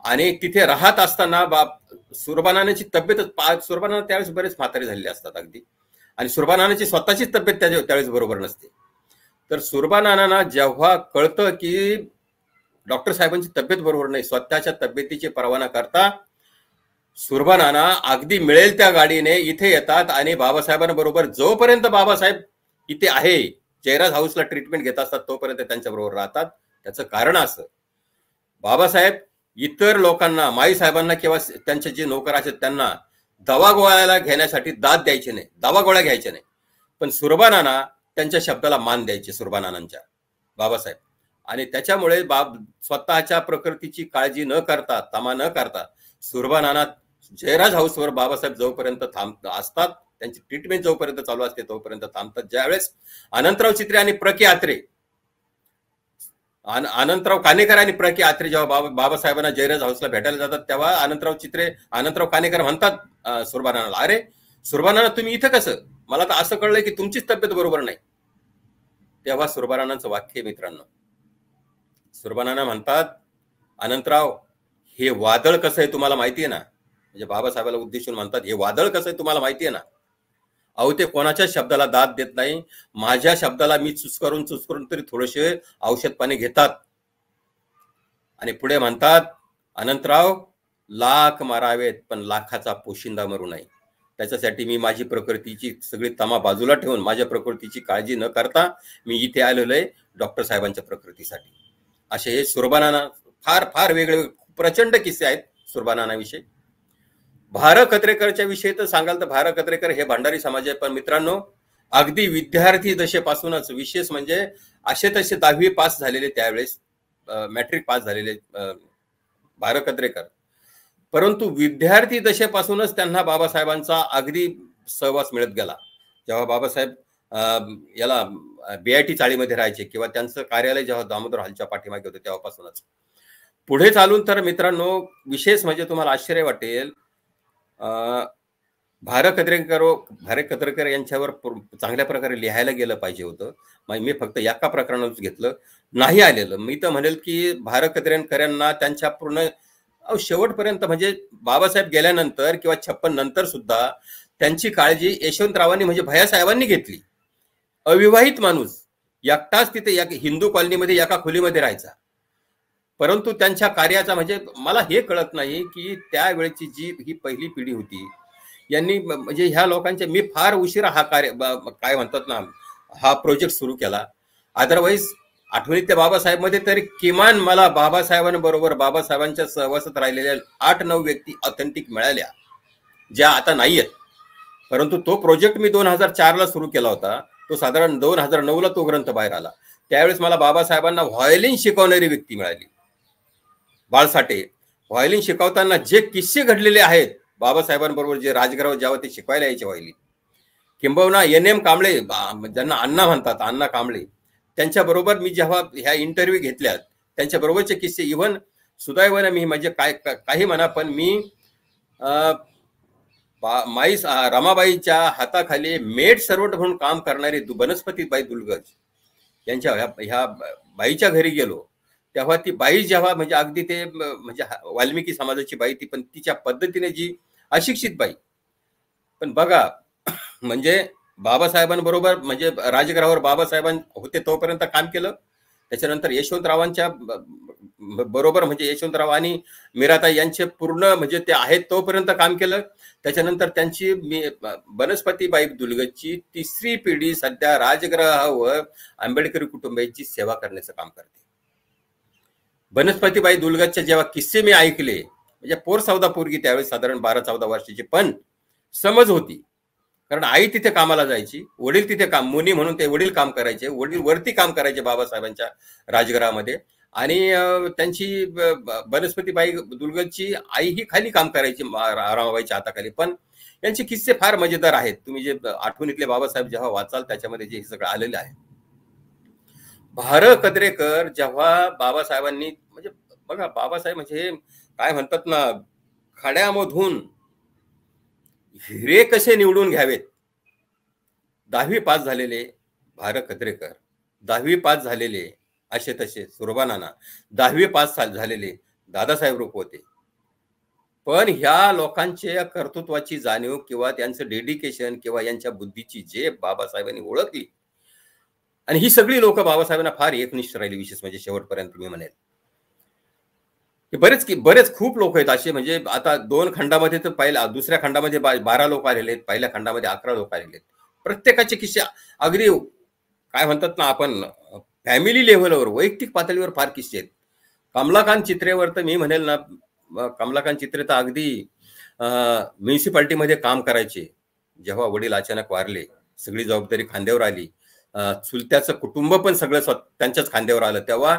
आणि तिथे राहत असताना सुरबानानाची तब्येतच, सुरबानाना त्यावेळेस बरेच म्हातारे झालेले असतात अगदी, आणि सुरबानानाची स्वतःची तब्येत त्यावेळेस बरोबर नसते. तर सुरबानाना जेव्हा कळतं की डॉक्टर साहेबांची तब्येत बरोबर नाही, स्वतःच्या तब्येतीची पर्वा न करता सुरबानाना अगदी मिळेल त्या गाडीने इथे येतात आणि बाबासाहेबांबरोबर जोपर्यंत बाबासाहेब इथे आहे जयराज हाऊसला ट्रीटमेंट घेत असतात तोपर्यंत त्यांच्याबरोबर राहतात. त्याचं कारण असं, बाबासाहेब इतर लोकांना, माई साहेबांना किंवा त्यांचे जे नोकर असतात त्यांना दवा गोळ्याला घेण्यासाठी दाद द्यायचे नाही, दवा गोळ्या घ्यायच्या नाही, पण सुरबानाना त्यांच्या शब्दाला मान द्यायचे, सुरबानानांच्या बाबासाहेब. आणि त्याच्यामुळे स्वतःच्या प्रकृतीची काळजी न करता, तमा न करता सुरबानाना जयराज हाऊसवर बाबासाहेब जोपर्यंत असतात, त्यांची ट्रीटमेंट जोपर्यंत चालू असते तोपर्यंत थांबतात. ज्यावेळेस अनंतराव चित्रे आणि प्र के अत्रे आनंदराव कानेकर आणि प्र के आत्रे जेव्हा बाबासाहेबांना जयराज हाऊसला भेटायला जातात तेव्हा आनंदराव कानेकर म्हणतात सुरबानाला, अरे सुरबानाना तुम्ही इथं कसं? मला तर असं कळलंय की तुमचीच तब्येत बरोबर नाही. तेव्हा सुरबानांचं वाक्य मित्रांनो, सुरबानाना म्हणतात, अनंतराव हे वादळ कसं आहे तुम्हाला माहितीये ना? म्हणजे बाबासाहेबाला उद्देशून म्हणतात, हे वादळ कसं आहे तुम्हाला माहितीये ना? अहो ते कोणाच्या शब्दाला दाद देत नाही, माझ्या शब्दाला मी चुचकरून तरी थोडेसे औषध पाणी घेतात. आणि पुढे म्हणतात, अनंतराव लाख मारावेत पण लाखाचा पोशिंदा मरू नये. त्याच्यासाठी मी माझी प्रकृतीची सगळी तमा बाजूला ठेवून माझ्या प्रकृतीची काळजी न करता मी इथे आलेलो आहे डॉक्टर साहेबांच्या प्रकृतीसाठी. असे हे सुरबानाना फार फार वेगळे प्रचंड किस्से आहेत सुरबानाना विषयी. भार कत्रेकरच्या विषयी तर सांगाल तर भार कत्रेकर हे भंडारी समाज आहे, पण मित्रांनो अगदी विद्यार्थी दशेपासूनच, विशेष म्हणजे असे तसे 10वी पास झालेले, त्यावेळेस मॅट्रिक पास झालेले भार कत्रेकर, परंतु विद्यार्थी दशेपासूनच त्यांना बाबासाहेबांचा अगदी सहवास मिळत गेला. जेव्हा बाबासाहेब याला BIT चाळीमध्ये राहायचे किंवा त्यांचं कार्यालय जेव्हा दामोदर हॉलच्या पाठीमागे होते तेव्हापासूनच पुढे चालून तर मित्रांनो विशेष म्हणजे तुम्हाला आश्चर्य वाटेल, भार कत्रेकर यांच्यावर चांगल्या प्रकारे लिहायला गेलं पाहिजे होतं. मी फक्त एका प्रकरणाच घेतलं, नाही आलेलं. मी तर म्हणेल की भार कत्रेकरांना त्यांच्या पूर्ण शेवटपर्यंत म्हणजे बाबासाहेब गेल्यानंतर किंवा 56 नंतर सुद्धा त्यांची काळजी यशवंतरावांनी म्हणजे भैयासाहेबांनी घेतली. अविवाहित माणूस एकटाच तिथे हिंदू कॉलनीमध्ये एका खोलीमध्ये राहायचा, परंतु त्यांच्या कार्याचा म्हणजे मला हे कळत नाही की त्यावेळेची जी ही पहिली पिढी होती यांनी म्हणजे ह्या लोकांचे, मी फार उशिरा हा कार्य काय म्हणतात ना हा प्रोजेक्ट सुरू केला. अदरवाईज आठवणीत त्या बाबासाहेब मध्ये तरी किमान मला बाबासाहेबांबरोबर बाबासाहेबांच्या सहवासात राहिलेल्या 8-9 व्यक्ती ऑथेंटिक मिळाल्या ज्या आता नाही आहेत. परंतु तो प्रोजेक्ट मी 2004ला सुरू केला होता, तो साधारण 2009ला तो ग्रंथ बाहेर आला. त्यावेळेस मला बाबासाहेबांना व्हायोलिन शिकवणारी व्यक्ती मिळाली, बाळसाठे. व्हायोलिन शिकवताना जे किस्से घडलेले आहेत बाबासाहेबांबरोबर, जे राजगराव जेव्हा ते शिकवायला यायचे व्हायोलिन, किंबहुना NM कांबळे ज्यांना अण्णा म्हणतात, अण्णा कांबळे, त्यांच्याबरोबर मी जेव्हा ह्या इंटरव्ह्यू घेतल्यात त्यांच्याबरोबरचे किस्से, इव्हन सुदैवाने मी म्हणजे काही म्हणा पण मी माई रमाबाईच्या हाताखाली मेड सर्वंट म्हणून काम करणारी बनस्पतीबाई दुलगज यांच्या ह्या बाईच्या घरी गेलो. तेव्हा ती बाई जेव्हा म्हणजे अगदी ते म्हणजे वाल्मिकी समाजाची बाई ती, पण तिच्या पद्धतीने जी अशिक्षित बाई, पण बघा म्हणजे बाबासाहेबांबरोबर म्हणजे राजगृहावर बाबासाहेबां होते तोपर्यंत काम केलं. त्याच्यानंतर यशवंतरावांच्या बरोबर म्हणजे यशवंतराव आणि मीराताई यांचे पूर्ण म्हणजे ते आहेत तोपर्यंत काम केलं. त्याच्यानंतर त्यांची बनस्पतीबाई दुलगजची 3री पिढी सध्या राजगृहावर आंबेडकरी कुटुंबियांची सेवा करण्याचं काम करते. बनस्पतीबाई दुलगजचे जेव्हा किस्से मी ऐकले, म्हणजे पोरसावदा पोरगी त्यावेळेस साधारण 12-14 वर्षाची, पण समज होती, कारण आई तिथे कामाला जायची, वडील तिथे मुनी म्हणून ते वडील काम करायचे, वडील वरती काम करायचे बाबासाहेबांच्या राजगृहामध्ये, आणि त्यांची बनस्पतीबाई दुलगजची आई ही खाली काम करायची रामाबाईच्या हाताखाली. पण यांचे किस्से फार मजेदार आहेत. तुम्ही जे आठवणीतले बाबासाहेब जेव्हा वाचाल त्याच्यामध्ये जे सगळं आलेलं आहे. भार कत्रेकर जेव्हा बाबासाहेबांनी म्हणजे बघा बाबासाहेब म्हणजे काय म्हणतात ना, खड्यामधून हिरे कसे निवडून घ्यावेत. 10वी पास झालेले भार कत्रेकर, 10वी पास झालेले असे तसे सुरबानाना, 10वी पास झालेले दादासाहेब रूप होते. पण ह्या लोकांच्या कर्तृत्वाची जाणीव किंवा त्यांचं डेडिकेशन किंवा यांच्या बुद्धीची जे बाबासाहेबांनी ओळखली, आणि ही सगळी लोक बाबासाहेबांना फार एकनिष्ठ राहिली. विशेष म्हणजे शेवटपर्यंत मी म्हणेल बरेच खूप लोक आहेत असे. म्हणजे आता 2 खंडामध्ये तर दुसऱ्या खंडामध्ये 12 लोक आलेले आहेत, पहिल्या खंडामध्ये 11 लोक आलेले आहेत. प्रत्येकाचे किस्से अगदी काय म्हणतात ना आपण फॅमिली लेव्हलवर, वैयक्तिक पातळीवर फार किस्से आहेत. कमलाकांत चित्रेवर तर मी म्हणेल ना, कमलाकांत चित्रे तर अगदी म्युन्सिपाल्टीमध्ये काम करायचे. जेव्हा वडील अचानक वारले, सगळी जबाबदारी खांद्यावर आली, चुलत्याचं कुटुंब पण सगळं त्यांच्याच खांद्यावर आलं, तेव्हा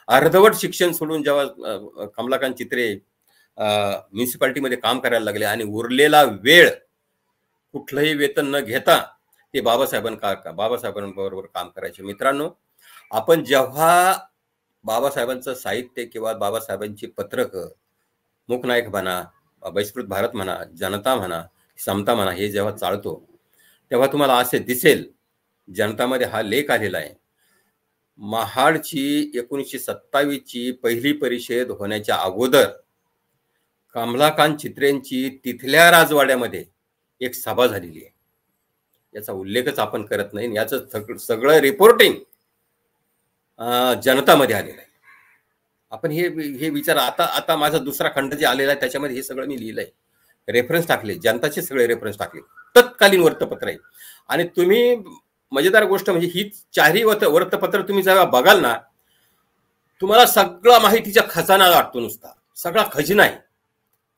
अर्धवट शिक्षण सोडून जेव्हा कमलाकांत चित्रे म्युन्सिपाल्टीमध्ये काम करायला लागले आणि उरलेला वेळ कुठलंही वेतन न घेता ते बाबासाहेबांबरोबर काम करायचे. मित्रांनो, आपण जेव्हा बाबासाहेबांचं साहित्य किंवा बाबासाहेबांची पत्रक, मूकनायक म्हणा, बहिष्कृत भारत म्हणा, जनता म्हणा, समता म्हणा, हे जेव्हा चालतो तेव्हा तुम्हाला असे दिसेल, जनतामध्ये हा लेख आलेला आहे, महाडची 1927ची पहिली परिषद होण्याच्या अगोदर कमलाकांत चित्रेंची तिथल्या राजवाड्यामध्ये एक सभा झालेली आहे. याचा उल्लेखच आपण करत नाही. याचं सगळं रिपोर्टिंग जनतामध्ये आलेलं आहे. आपण हे विचार, आता माझा दुसरा खंड जे आलेला आहे त्याच्यामध्ये हे सगळं मी लिहिलंय, रेफरन्स टाकले, जनताचे सगळे रेफरन्स टाकले, तत्कालीन वृत्तपत्र आहे. आणि तुम्ही मजेदार गोष्ट म्हणजे ही चारही वृत्तपत्र तुम्ही जेव्हा बघाल ना, तुम्हाला सगळा माहितीचा खजाना वाटतो, नुसता सगळा खजिना आहे,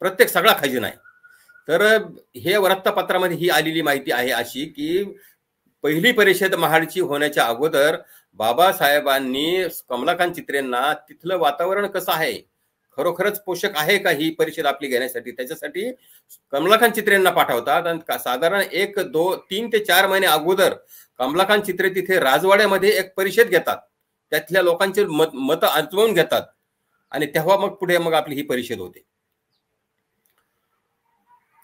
प्रत्येक सगळा खजिना आहे. तर हे वृत्तपत्रामध्ये ही आलेली माहिती आहे अशी की पहिली परिषद महाडची होण्याच्या अगोदर बाबासाहेबांनी कमलाकांत चित्रेंना तिथलं वातावरण कसं आहे, खरोखरच पोषक आहे का ही परिषद आपली घेण्यासाठी, त्याच्यासाठी कमलाकांत चित्रेंना पाठवतात. आणि साधारण 1, 2, 3 ते 4 महिने अगोदर कमलाकांत चित्रे तिथे राजवाड्यामध्ये एक परिषद घेतात, त्यातल्या लोकांचे मत अजमावून घेतात आणि तेव्हा मग पुढे मग आपली ही परिषद होते.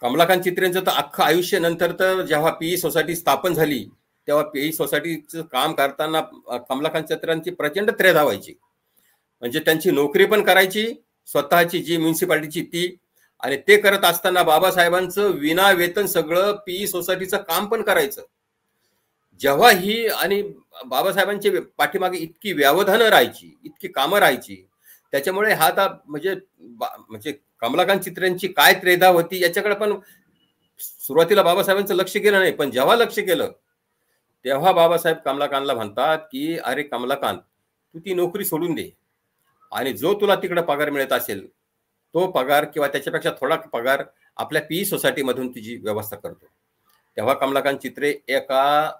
कमलाकांत चित्रेंचं तर अख्खं आयुष्य नंतर तर जेव्हा पीई सोसायटी स्थापन झाली तेव्हा पीई सोसायटीचं काम करताना कमलाकांत चित्रेंची प्रचंड त्रेधा व्हायची. म्हणजे त्यांची नोकरी पण करायची, स्वतःची जी म्युन्सिपाल्टीची ती, आणि ते करत असताना बाबासाहेबांचं विना वेतन सगळं पीई सोसायटीचं काम पण करायचं. जेव्हा ही आणि बाबासाहेबांचे पाठीमागे इतकी व्यवधानं राहायची, इतकी कामं राहायची, त्याच्यामुळे हा आता म्हणजे कमलाकांत चित्रेंची काय त्रेधा होती याच्याकडे पण सुरुवातीला बाबासाहेबांचं लक्ष गेलं नाही. पण जेव्हा लक्ष केलं तेव्हा बाबासाहेब कमलाकांतला म्हणतात की अरे कमलाकांत, तू ती नोकरी सोडून दे आणि जो तुला तिकडे पगार मिळत असेल तो पगार किंवा त्याच्यापेक्षा थोडा पगार आपल्या पीई सोसायटीमधून तुझी व्यवस्था करतो. तेव्हा कमलाकांत चित्रे एका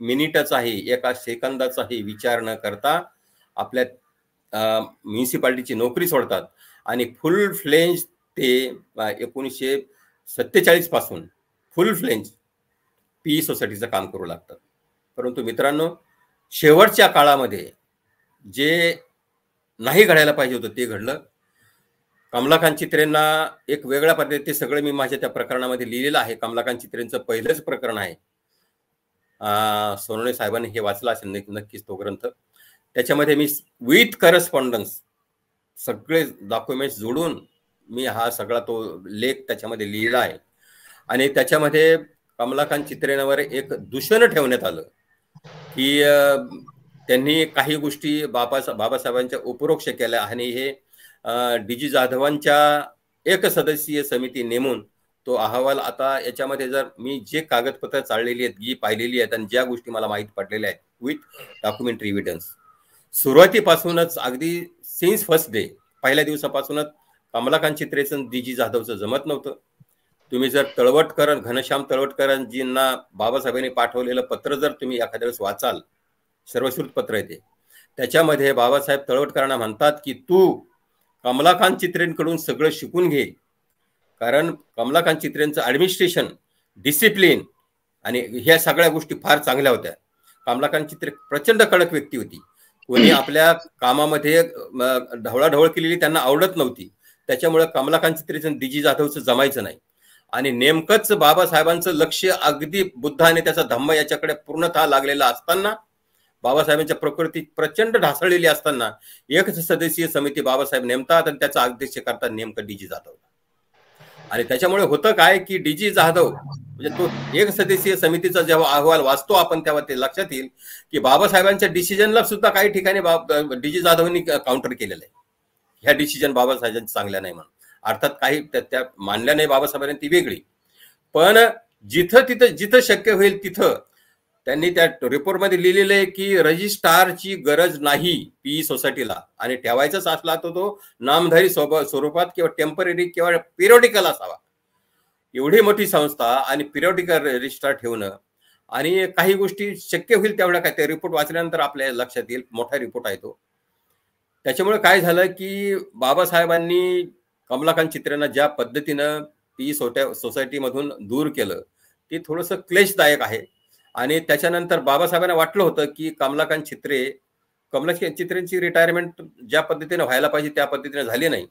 मिनिटाचाही, एका सेकंदाचाही विचार न करता आपल्या म्युन्सिपाल्टीची नोकरी सोडतात आणि फुल फ्लेंज ते 1947 पासून फुल फ्लेंज पीई सोसायटीचं काम करू लागतात. परंतु मित्रांनो, शेवटच्या काळामध्ये जे नाही घडायला पाहिजे होतं ते घडलं. कमलाकांत चित्रेंना एक वेगळ्या पद्धतीने, ते सगळं मी माझ्या त्या प्रकरणामध्ये लिहिलेलं आहे. कमलाकांत चित्रेंचं पहिलंच प्रकरण आहे, सोनवणे साहेबांनी हे वाचला असेल नक्कीच तो ग्रंथ. त्याच्यामध्ये मी विथ करस्पॉन्डन्स सगळे डॉक्युमेंट्स जोडून मी हा सगळा तो लेख त्याच्यामध्ये लिहिला आहे. आणि त्याच्यामध्ये कमलाकांत चित्रेंवर एक दूषण ठेवण्यात आलं की त्यांनी काही गोष्टी बाबासाहेबांच्या उपरोक्ष केल्या आणि हे डी.जी. जाधवांच्या एक सदस्यीय समिती नेमून तो अहवाल, आता याच्यामध्ये जर मी जे कागदपत्र चाललेली आहेत, जी पाहिलेली आहेत आणि ज्या गोष्टी मला माहीत पडलेल्या आहेत विथ डॉक्युमेंटरी एव्हिडन्स, सुरुवातीपासूनच अगदी सिन्स फर्स्ट डे, पहिल्या दिवसापासूनच कमलाकांत चित्रेचं डी.जी. जाधवचं जमत नव्हतं. तुम्ही जर घनश्याम तळवटकरांजींना बाबासाहेबांनी पाठवलेलं पत्र जर तुम्ही एखाद्या वेळेस वाचाल, सर्वश्रुत पत्र आहे ते, त्याच्यामध्ये बाबासाहेब तळवटकरांना म्हणतात की तू कमलाकांत चित्रेंकडून सगळं शिकून घे, कारण कमलाकांत चित्रेंचं ऍडमिनिस्ट्रेशन, डिसिप्लिन आणि ह्या सगळ्या गोष्टी फार चांगल्या होत्या. कमलाकांत चित्रे प्रचंड कडक व्यक्ती होती. कोणी आपल्या कामामध्ये ढवळाढवळ केलेली त्यांना आवडत नव्हती. त्याच्यामुळे कमलाकांत चित्रेचं डी.जी. जाधवचं जमायचं नाही. आणि नेमकंच बाबासाहेबांचं लक्ष अगदी बुद्ध आणि त्याचा धम्म याच्याकडे पूर्णतः लागलेला असताना, बाबासाहेबांच्या प्रकृती प्रचंड ढासळलेली असताना एक सदस्यीय समिती बाबासाहेब नेमतात आणि त्याचा अध्यक्ष करतात नेमकं डी.जी. जाधव. आणि त्याच्यामुळे होतं काय की डी.जी. जाधव म्हणजे तो एक सदस्यीय समितीचा जेव्हा अहवाल वाचतो आपण तेव्हा ते लक्षात येईल की बाबासाहेबांच्या डिसिजनला सुद्धा काही ठिकाणी डी.जी. जाधवांनी काउंटर केलेलं आहे. ह्या डिसिजन बाबासाहेबांच्या चांगल्या नाही म्हणून. अर्थात काही त्या मानल्या नाही बाबासाहेबांनी, ती वेगळी. पण जिथं शक्य होईल तिथं त्यांनी त्या रिपोर्टमध्ये लिहिलेलं आहे की रजिस्ट्रारची गरज नाही पीई सोसायटीला, आणि ठेवायचाच असला तो नामधारी स्वरूपात किंवा टेम्पररी किंवा पिरियडिकल असावा. एवढी मोठी संस्था आणि पिरियडिकल रजिस्ट्रार ठेवणं आणि काही गोष्टी शक्य होईल तेवढ्या, काय ते रिपोर्ट वाचल्यानंतर आपल्या लक्षात येईल. मोठा रिपोर्ट आहे तो. त्याच्यामुळे काय झालं की बाबासाहेबांनी कमलाकांत चित्रेंना ज्या पद्धतीनं पीई सोसायटीमधून दूर केलं ते थोडंसं क्लेशदायक आहे. आणि त्याच्यानंतर बाबासाहेबांना वाटलं होतं की कमलाकांत चित्रे कमलाकांत चित्रेंची रिटायरमेंट ज्या पद्धतीने व्हायला पाहिजे त्या पद्धतीने झाली नाही.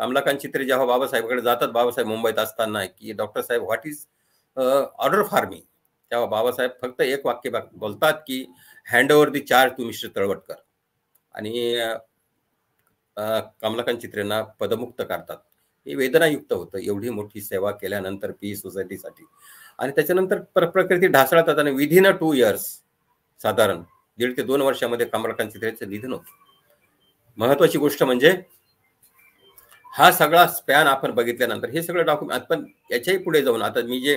कमलाकांत चित्रे जेव्हा बाबासाहेबांकडे जातात, बाबासाहेब मुंबईत असताना, की डॉक्टर साहेब what is order for me, तेव्हा बाबासाहेब फक्त एक वाक्य बोलतात की hand over the charge to mister Talwatkar, आणि कमलाकांत चित्रेंना पदमुक्त करतात. हे वेदनायुक्त होतं, एवढी मोठी सेवा केल्यानंतर पी सोसायटीसाठी. आणि त्याच्यानंतर प्रकृती ढासळतात आणि विदिन 2 इयर्स, साधारण 1.5 ते 2 वर्षामध्ये कमलाकांत चित्रेंचं निधन होतं. महत्वाची गोष्ट म्हणजे हा सगळा स्पॅन आपण बघितल्यानंतर हे सगळं डॉक्युमेंट, पण याच्याही पुढे जाऊन आता मी जे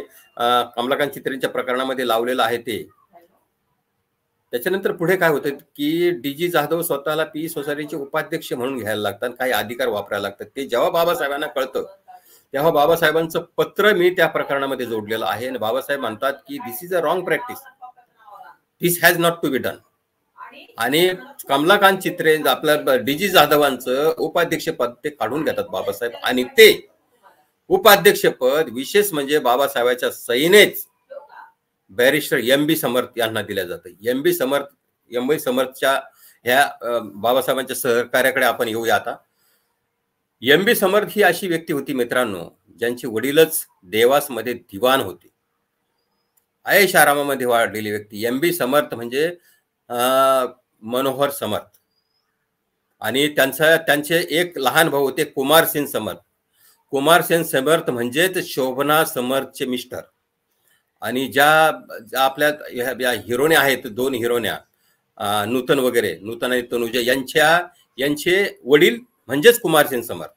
कमलाकांत चित्रेंच्या प्रकरणामध्ये लावलेलं आहे ते, त्याच्यानंतर पुढे काय होतं की डी.जी. जाधव स्वतःला पी सोसायटीचे उपाध्यक्ष म्हणून घ्यायला लागतात, काही अधिकार वापरायला लागतात. ते जेव्हा बाबासाहेबांना कळतं तेव्हा बाबासाहेबांचं पत्र मी त्या प्रकरणामध्ये जोडलेलं आहे, आणि बाबासाहेब म्हणतात की this is a wrong practice, this has not to be done. आणि कमलाकांत चित्रे आपल्या डी.जी. जाधवांचं उपाध्यक्षपद ते काढून घेतात बाबासाहेब, आणि ते उपाध्यक्षपद विशेष म्हणजे बाबासाहेबांच्या सहीनेच बॅरिस्टर एम.बी. समर्थ यांना दिलं जातं. एम.बी. समर्थच्या ह्या बाबासाहेबांच्या सहकार्याकडे आपण येऊया आता. एम.बी. समर्थ ही अशी व्यक्ती होती मित्रांनो, ज्यांचे वडीलच देवासमध्ये दिवाण होते, ऐश आरामामध्ये वाढलेली व्यक्ती. एम.बी. समर्थ म्हणजे मनोहर समर्थ, आणि त्यांचे एक लहान भाऊ होते कुमारसेन समर्थ. कुमारसेन समर्थ म्हणजेच शोभना समर्थचे मिस्टर. आणि ज्या आपल्या हिरोण्या आहेत, 2 हिरोण्या, नूतन वगैरे, नूतन आणि तनुजा, यांचे वडील म्हणजेच कुमारसेन समर्थ.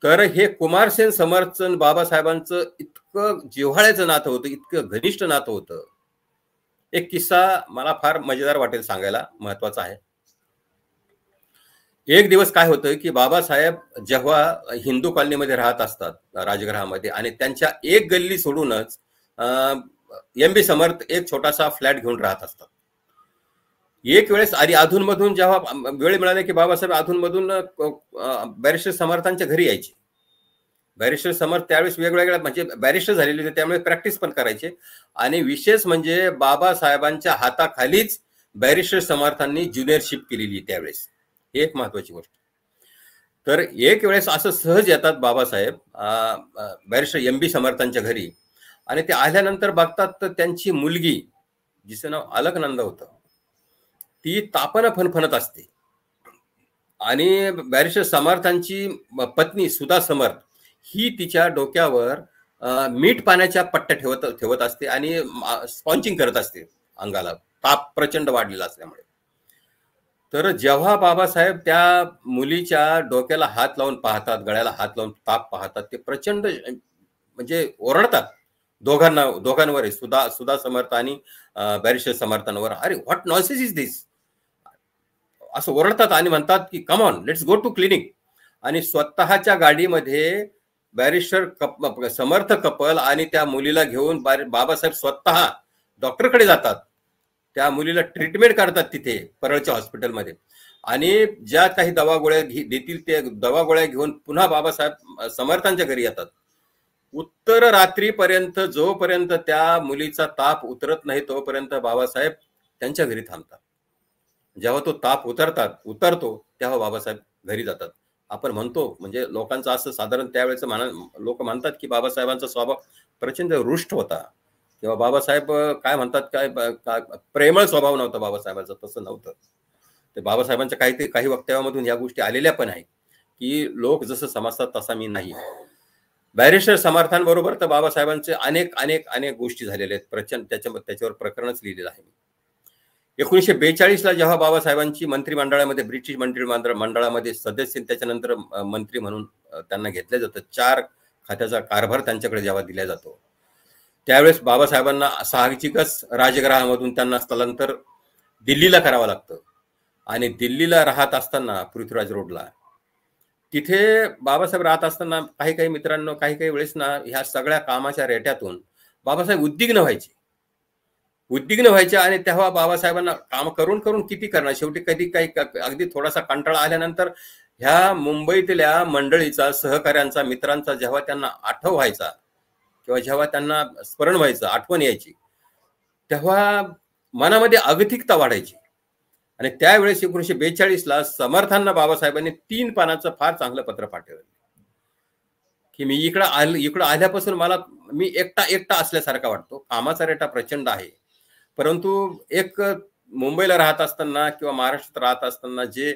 तर हे कुमारसेन समर्थ बाबासाहेबांचं इतकं जिव्हाळ्याचं नातं होतं, इतकं घनिष्ठ नातं होतं. एक किस्सा मला फार मजेदार वाटेल सांगायला, महत्वाचा आहे. एक दिवस काय होतं की बाबासाहेब जेव्हा हिंदू कॉलनीमध्ये राहत असतात राजगृहामध्ये, आणि त्यांच्या एक गल्ली सोडूनच एम.बी. समर्थ एक छोटासा फ्लॅट घेऊन राहत असतात. एक वेळेस आणि अधूनमधून जेव्हा वेळ मिळाला की बाबासाहेब अधूनमधून बॅरिस्टर समर्थांच्या घरी यायचे. बॅरिस्टर समर्थ त्यावेळेस वेगवेगळ्या म्हणजे बॅरिस्टर झालेले होते, त्यामुळे प्रॅक्टिस पण करायचे. आणि विशेष म्हणजे बाबासाहेबांच्या हाताखालीच बॅरिस्टर समर्थांनी ज्युनियरशिप केलेली त्यावेळेस, एक महत्वाची गोष्ट. तर एक वेळेस असं सहज येतात बाबासाहेब बॅरिस्टर एम.बी. समर्थांच्या घरी, आणि ते आल्यानंतर बघतात तर त्यांची मुलगी, जिचं नाव अलकनंदा होतं, ती तापानं फणफणत असते. आणि बॅरिस्टर समर्थांची पत्नी सुधा समर्थ ही तिच्या डोक्यावर मीठ पाण्याच्या पट्ट्या ठेवत असते आणि स्पॉन्चिंग करत असते अंगाला, ताप प्रचंड वाढलेला असल्यामुळे. तर जेव्हा बाबासाहेब त्या मुलीच्या डोक्याला हात लावून पाहतात, गळ्याला हात लावून ताप पाहतात, ते प्रचंड म्हणजे ओरडतात दोघांवर, सुधा समर्थ आणि बॅरिस्टर समर्थांवर. अरे व्हॉट नॉनसेन्स इज दिस, असं ओरडतात आणि म्हणतात की come on let's go to clinic. आणि स्वतःच्या गाडीमध्ये बॅरिस्टर समर्थ कपल आणि त्या मुलीला घेऊन बाबासाहेब स्वतः डॉक्टरकडे जातात. त्या मुलीला ट्रीटमेंट करतात तिथे परळच्या हॉस्पिटलमध्ये, आणि ज्या काही दवा गोळ्या देतील ते दवा गोळ्या घेऊन पुन्हा बाबासाहेब समर्थांच्या घरी येतात. उत्तर रात्रीपर्यंत जोपर्यंत त्या मुलीचा ताप उतरत नाही तोपर्यंत बाबासाहेब त्यांच्या घरी थांबतात. जेव्हा तो ताप उतरतो तेव्हा बाबासाहेब घरी जातात. आपण म्हणतो म्हणजे लोकांचं असं साधारण त्यावेळेस लोक म्हणतात की बाबासाहेबांचा स्वभाव प्रचंड रुष्ट होता, किंवा बाबासाहेब काय म्हणतात काय प्रेमळ स्वभाव नव्हता बाबासाहेबांचा, तसं नव्हतं. ते बाबासाहेबांच्या काही वक्तव्यामधून या गोष्टी आलेल्या पण आहेत की लोक जसं समजतात तसा मी नाही. बॅरिस्टर समर्थांबरोबर तर बाबासाहेबांचे अनेक गोष्टी झालेल्या आहेत, प्रचंड त्याच्यावर प्रकरणच लिहिलेलं आहे. 1942ला जेव्हा बाबासाहेबांची मंत्रिमंडळामध्ये, ब्रिटिश मंत्रिमंडळामध्ये सदस्य, त्याच्यानंतर मंत्री म्हणून त्यांना घेतलं जातं, 4 खात्याचा कारभार त्यांच्याकडे जेव्हा दिला जातो, त्यावेळेस बाबासाहेबांना साहजिकच राजगृहामधून त्यांना स्थलांतर दिल्लीला करावं लागतं. आणि दिल्लीला राहत असताना पृथ्वीराज रोडला तिथे बाबासाहेब राहत असताना काही मित्रांनो काही वेळेस ना ह्या सगळ्या कामाच्या रेट्यातून बाबासाहेब उद्विग्न व्हायचे. आणि तेव्हा बाबासाहेबांना काम करून किती करणार, शेवटी कधी काही अगदी थोडासा कंटाळा आल्यानंतर ह्या मुंबईतल्या मंडळीचा, सहकाऱ्यांचा, मित्रांचा जेव्हा त्यांना आठव व्हायचा किंवा जेव्हा त्यांना स्मरण व्हायचं, आठवण यायची, तेव्हा मनामध्ये अगतिकता वाढायची. आणि त्यावेळेस 1942ला समर्थांना बाबासाहेबांनी 3 पानाचं फार चांगलं पत्र पाठवलं की मी इकडं आल्यापासून मी एकटा असल्यासारखा वाटतो. कामाचा रेटा प्रचंड आहे, परंतु एक मुंबईला राहत असताना किंवा महाराष्ट्रात राहत असताना जे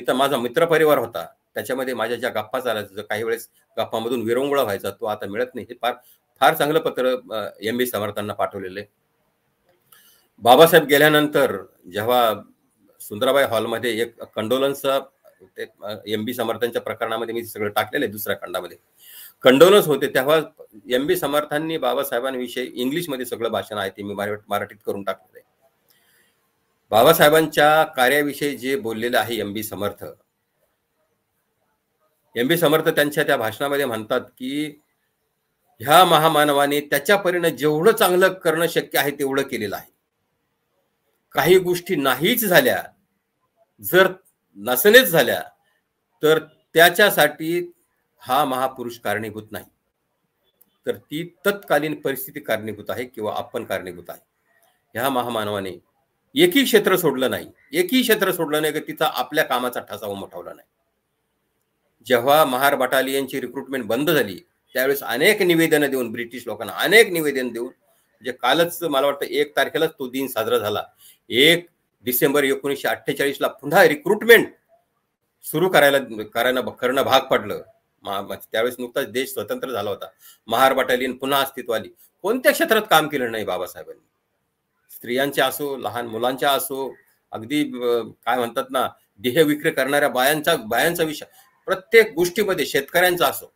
माझा मित्रपरिवार होता, त्याच्यामध्ये माझ्या ज्या गप्पा चालायच्या, काही वेळेस गप्पामधून विरंगुळा व्हायचा, तो आता मिळत नाही. हे फार चांगलं पत्र एम.बी. समर्थांना पाठवलेलं आहे. बाबासाहेब गेल्यानंतर जेव्हा सुंदराबाई हॉलमध्ये एक कंडोलन्स, एम.बी. समर्थांच्या प्रकरणामध्ये मी सगळं टाकलेलं आहे, दुसऱ्या खंडामध्ये कंडोलन्स होते, तेव्हा एम.बी. समर्थांनी बाबासाहेबांविषयी इंग्लिशमध्ये सगळं भाषण आहे ते मी मराठीत करून टाकलेलं आहे. बाबासाहेबांच्या कार्याविषयी जे बोललेलं आहे एम.बी. समर्थ त्यांच्या त्या भाषणामध्ये म्हणतात की ह्या महामानवाने त्याच्या परीने जेवढं चांगलं करणं शक्य आहे तेवढं केलेलं आहे. काही गोष्टी नाहीच झाल्या, जर नसनेच झाल्या, तर त्याच्यासाठी हा महापुरुष कारणीभूत नाही, तर ती तत्कालीन परिस्थिती कारणीभूत आहे किंवा आपण कारणीभूत आहे. ह्या महामानवाने एकही क्षेत्र सोडलं नाही की तिचा आपल्या कामाचा ठसा उमटवला नाही. जेव्हा महार बटालियनची रिक्रुटमेंट बंद झाली त्यावेळेस अनेक निवेदनं देऊन, ब्रिटिश लोकांना अनेक निवेदन देऊन, म्हणजे कालच मला वाटतं 1 तारखेलाच तो दिन साजरा झाला. 1 डिसेंबर 1948ला पुन्हा रिक्रुटमेंट सुरू करणं भाग पडलं. त्यावेळेस नुकताच देश स्वतंत्र झाला होता. महार बटालियन पुन्हा अस्तित्वात आली. कोणत्या क्षेत्रात काम केलं नाही बाबासाहेबांनी? स्त्रियांच्या असो, लहान मुलांच्या असो, अगदी काय म्हणतात ना, देह विक्री करणाऱ्या बायांचा विषय, प्रत्येक गोष्टीमध्ये, शेतकऱ्यांचा असो,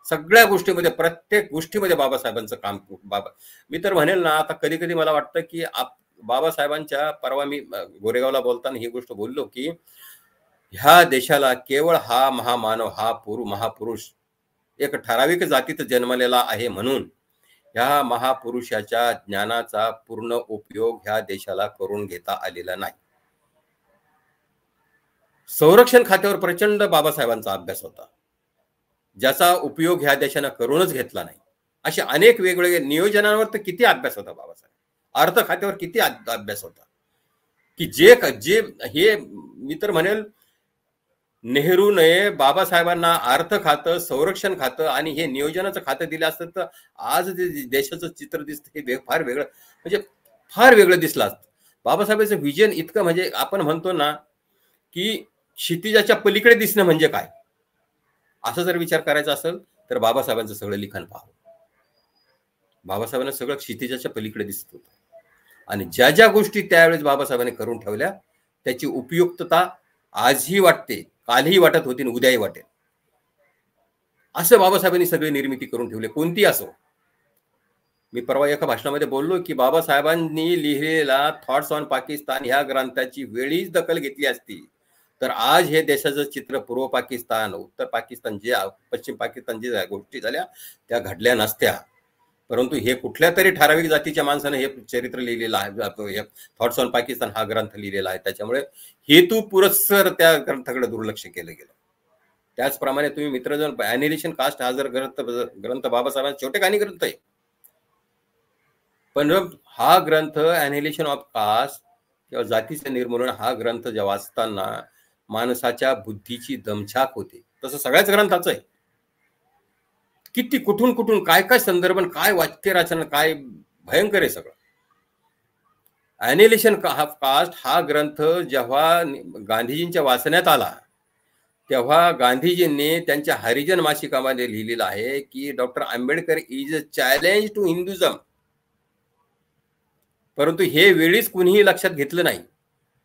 सगळ्या गोष्टीमध्ये, प्रत्येक गोष्टीमध्ये बाबासाहेबांचं काम. मी तर म्हणेल ना, आता कधी कधी मला वाटतं की बाबासाहेबांच्या, परवा मी गोरेगावला बोलताना ही गोष्ट बोललो की ह्या देशाला केवळ हा महामानव, महापुरुष एक ठराविक जातीत जन्मलेला आहे म्हणून ह्या महापुरुषाच्या ज्ञानाचा पूर्ण उपयोग ह्या देशाला करून घेता आलेला नाही. संरक्षण खात्यावर प्रचंड बाबासाहेबांचा अभ्यास होता, ज्याचा उपयोग ह्या देशाने करूनच घेतला नाही. असे अनेक वेगवेगळे नियोजनांवर तर किती अभ्यास होता बाबासाहेब, अर्थ खात्यावर किती अभ्यास होता की जे हे मी तर म्हणेल नेहरूने बाबासाहेबांना अर्थ खातं, संरक्षण खातं आणि हे नियोजनाचं खातं दिलं असतं तर आज देशाचं चित्र दिसतं हे फार वेगळं, म्हणजे फार वेगळं दिसलं असतं. बाबासाहेबांचं विजन इतकं, म्हणजे आपण म्हणतो ना की क्षितिजाच्या पलीकडे दिसणं म्हणजे काय, असं जर विचार करायचा असेल तर बाबासाहेबांचं सगळं लिखाण पाहावं. बाबासाहेबांना सगळं क्षितिजाच्या पलीकडे दिसत होतं आणि ज्या ज्या गोष्टी त्यावेळेस बाबासाहेबांनी करून ठेवल्या त्याची उपयुक्तता आजही वाटते, कालही वाटत होती, उद्याही वाटेल. असं बाबासाहेबांनी सगळी निर्मिती करून ठेवली, कोणती असो. मी परवा एका भाषणामध्ये बोललो की बाबासाहेबांनी लिहिलेला थॉट्स ऑन पाकिस्तान ह्या ग्रंथाची वेळीच दखल घेतली असती तर आज हे देशाचं चित्र पूर्व पाकिस्तान, उत्तर पाकिस्तान, पश्चिम पाकिस्तान जे गोष्टी झाल्या त्या घडल्या नसत्या. परंतु हे कुठल्या तरी ठराविक जातीच्या माणसाने हे चरित्र लिहिलेलं आहे, थॉट्स ऑन पाकिस्तान हा ग्रंथ लिहिलेला आहे, त्याच्यामुळे हेतू पुरस्सर त्या ग्रंथाकडे दुर्लक्ष केलं गेलं. त्याचप्रमाणे तुम्ही मित्रजन ॲनिलेशन कास्ट हा जर ग्रंथ बाबासाहेबांचा छोटेखानी ग्रंथ आहे, पण हा ग्रंथ ॲनिलेशन ऑफ कास्ट किंवा जातीचे निर्मूलन हा ग्रंथ जेव्हा वाचताना माणसाच्या बुद्धीची दमछाक होते. तसं सगळ्याच ग्रंथाचं आहे. किती कुठून काय काय संदर्भ, काय वाक्य रचना, काय भयंकर आहे सगळं. ॲनिलेशन ऑफ कास्ट हा ग्रंथ जेव्हा गांधीजींच्या वाचण्यात आला तेव्हा गांधीजींनी त्यांच्या हरिजन मासिकामध्ये लिहिलेलं आहे की doctor Ambedkar is a challenge to Hinduism. परंतु हे वेळीच कुणीही लक्षात घेतलं नाही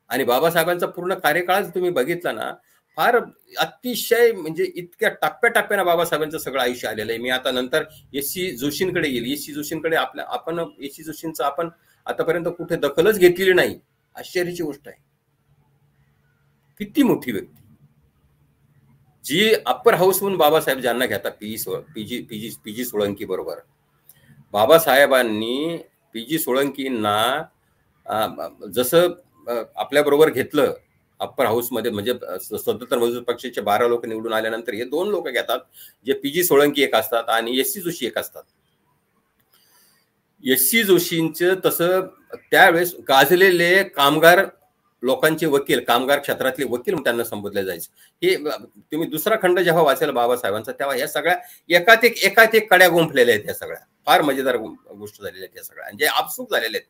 आणि बाबासाहेबांचा पूर्ण कार्यकाळ तुम्ही बघितला ना, फार अतिशय म्हणजे इतक्या टप्प्याटप्प्यानं बाबासाहेबांचं सगळं आयुष्य आलेलं आहे. मी आता नंतर एस.सी. जोशींकडे येईल. एस.सी. जोशींकडे आपण एस.सी. जोशींचं आपण आतापर्यंत कुठे दखलच घेतलेली नाही. आश्चर्याची गोष्ट आहे. किती मोठी व्यक्ती जी अप्पर हाऊस म्हणून बाबासाहेब ज्यांना घेतात, पीजी सोळंकी बरोबर बाबासाहेबांनी पीजी सोळंकींना जसं आपल्या बरोबर घेतलं अप्पर हाऊस मध्ये, म्हणजे स्वतंत्र मजूर पक्षाचे 12 लोक निवडून आल्यानंतर हे 2 लोक घेतात जे पीजी सोळंकी एक असतात आणि एस.सी. जोशी एक असतात. एस.सी. जोशींचं तसं त्यावेळेस गाजलेले कामगार लोकांचे वकील, कामगार क्षेत्रातले वकील म्हणून त्यांना संबोधले जायचे. हे तुम्ही दुसरा खंड जेव्हा वाचेल बाबासाहेबांचा तेव्हा या सगळ्या एकात एक कड्या गुंफलेल्या आहेत. या सगळ्या फार मजेदार गोष्टी झालेल्या आहेत. या सगळ्या म्हणजे आपसूक झालेल्या आहेत.